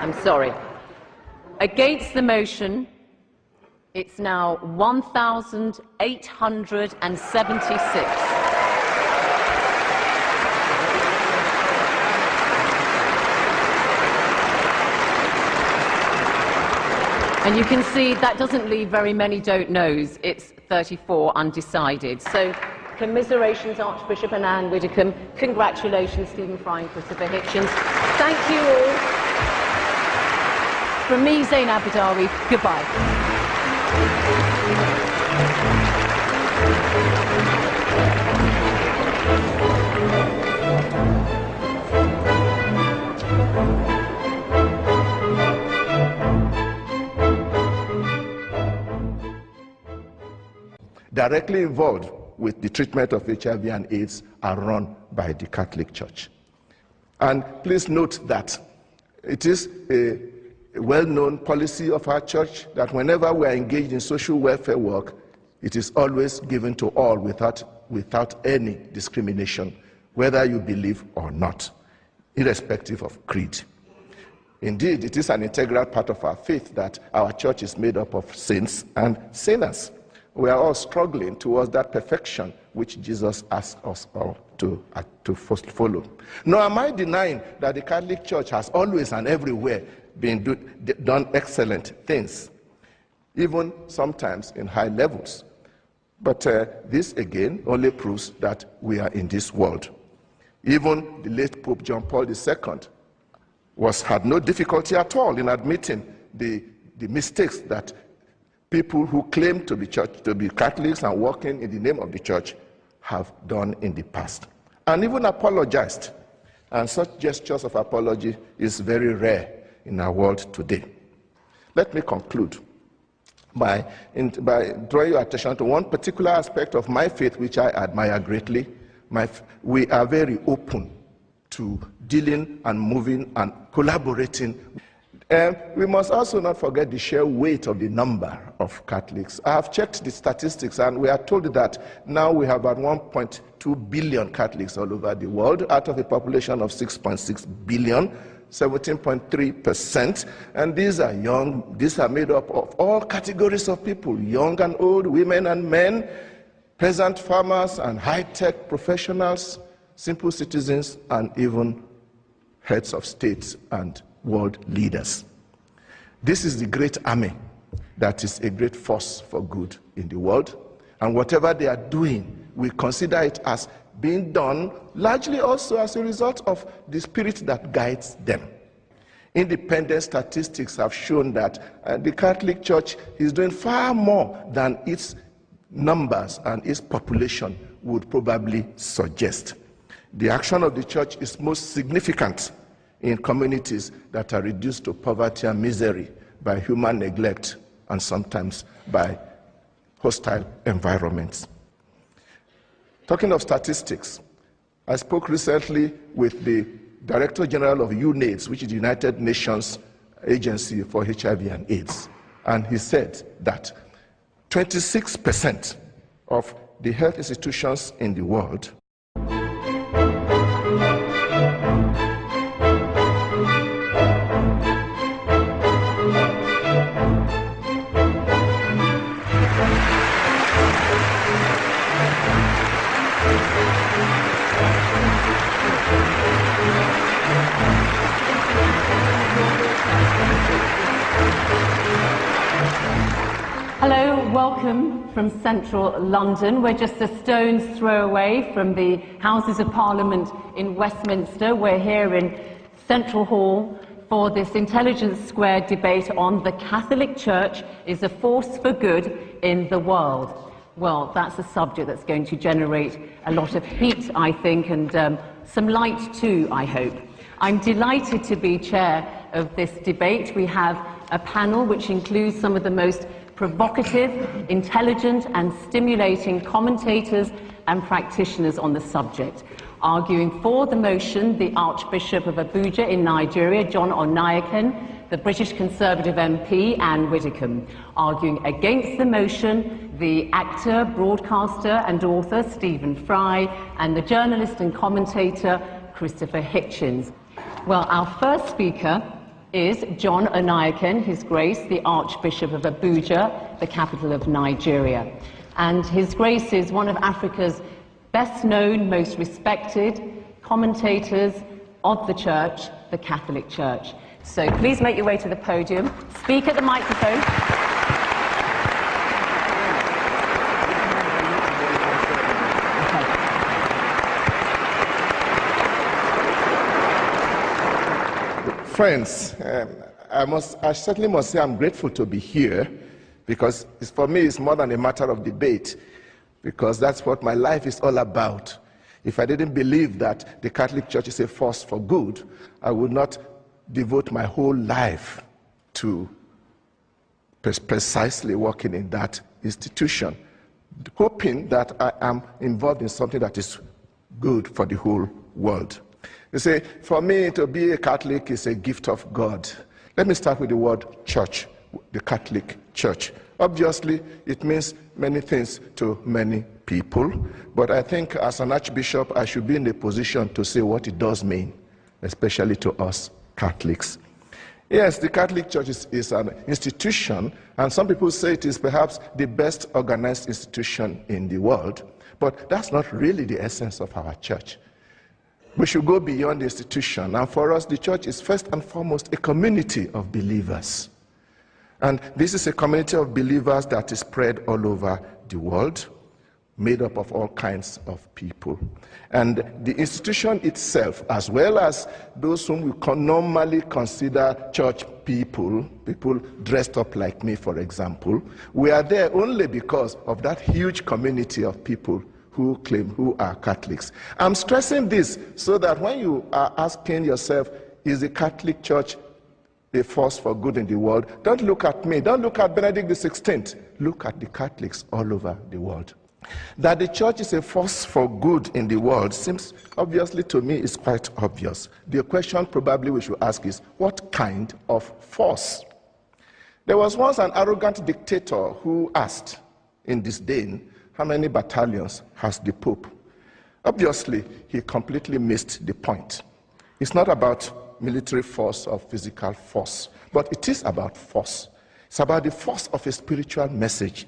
[SPEAKER 1] I'm sorry. Against the motion, it's now 1,876. And you can see that doesn't leave very many don't knows. It's 34 undecided. So commiserations, Archbishop and Anne Widdecombe. Congratulations, Stephen Fry and Christopher Hitchens. Thank you all. From me, Zain Abadawi, goodbye.
[SPEAKER 2] Directly involved with the treatment of HIV and AIDS are run by the Catholic Church. And please note that it is a well-known policy of our church that whenever we are engaged in social welfare work, it is always given to all without any discrimination, whether you believe or not, irrespective of creed. Indeed, it is an integral part of our faith that our church is made up of saints and sinners. We are all struggling towards that perfection which Jesus asked us all to follow. Nor am I denying that the Catholic Church has always and everywhere done excellent things, even sometimes in high levels. But this again only proves that we are in this world. Even the late Pope John Paul II had no difficulty at all in admitting the mistakes that people who claim to be Catholics and working in the name of the church have done in the past, and even apologized. And such gestures of apology is very rare in our world today. Let me conclude by drawing your attention to one particular aspect of my faith which I admire greatly. We are very open to dealing and moving and collaborating. We must also not forget the sheer weight of the number of Catholics. I have checked the statistics, and we are told that now we have about 1.2 billion Catholics all over the world, out of a population of 6.6 billion, 17.3%. And these are young, these are made up of all categories of people, young and old, women and men, peasant farmers and high-tech professionals, simple citizens, and even heads of states and world leaders. This is the great army that is a great force for good in the world, and whatever they are doing, we consider it as being done largely also as a result of the spirit that guides them. Independent statistics have shown that the Catholic Church is doing far more than its numbers and its population would probably suggest. The action of the Church is most significant in communities that are reduced to poverty and misery by human neglect and sometimes by hostile environments. Talking of statistics, I spoke recently with the Director General of UNAIDS, which is the United Nations Agency for HIV and AIDS, and he said that 26% of the health institutions in the world
[SPEAKER 1] Hello, welcome from central London. We're just a stone's throw away from the Houses of Parliament in Westminster. We're here in Central Hall for this Intelligence Squared debate on the Catholic Church is a force for good in the world. Well, that's a subject that's going to generate a lot of heat, I think, and some light too, I hope. I'm delighted to be chair of this debate. We have a panel which includes some of the most provocative, intelligent and stimulating commentators and practitioners on the subject. Arguing for the motion, the Archbishop of Abuja in Nigeria, John Onaiyekan, the British Conservative MP, Anne Widdecombe. Arguing against the motion, the actor, broadcaster and author, Stephen Fry, and the journalist and commentator, Christopher Hitchens. Well, our first speaker is John Onaiyekan, His Grace, the Archbishop of Abuja, the capital of Nigeria. And His Grace is one of Africa's best known, most respected commentators of the Church, the Catholic Church. So please make your way to the podium, speak at the microphone.
[SPEAKER 2] Friends, I certainly must say I'm grateful to be here, because for me it's more than a matter of debate, because that's what my life is all about. If I didn't believe that the Catholic Church is a force for good, I would not devote my whole life to precisely working in that institution, hoping that I am involved in something that is good for the whole world. You see, for me to be a Catholic is a gift of God. Let me start with the word church, the Catholic Church. Obviously, it means many things to many people, but I think as an Archbishop, I should be in a position to say what it does mean, especially to us Catholics. Yes, the Catholic Church is an institution, and some people say it is perhaps the best organized institution in the world, but that's not really the essence of our church. We should go beyond the institution, and for us, the church is first and foremost a community of believers. And this is a community of believers that is spread all over the world, made up of all kinds of people. And the institution itself, as well as those whom we normally consider church people, people dressed up like me, for example, we are there only because of that huge community of people who are Catholics. I'm stressing this so that when you are asking yourself, is the Catholic Church a force for good in the world, don't look at me, don't look at Benedict XVI, look at the Catholics all over the world. That the church is a force for good in the world seems, obviously to me, is quite obvious. The question probably we should ask is, what kind of force? There was once an arrogant dictator who asked, in disdain, how many battalions has the Pope? Obviously, he completely missed the point. It's not about military force or physical force, but it is about force. It's about the force of a spiritual message,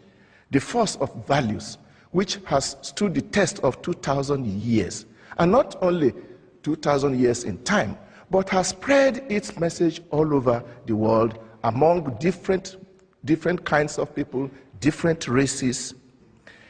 [SPEAKER 2] the force of values, which has stood the test of 2,000 years. And not only 2,000 years in time, but has spread its message all over the world among different kinds of people, different races,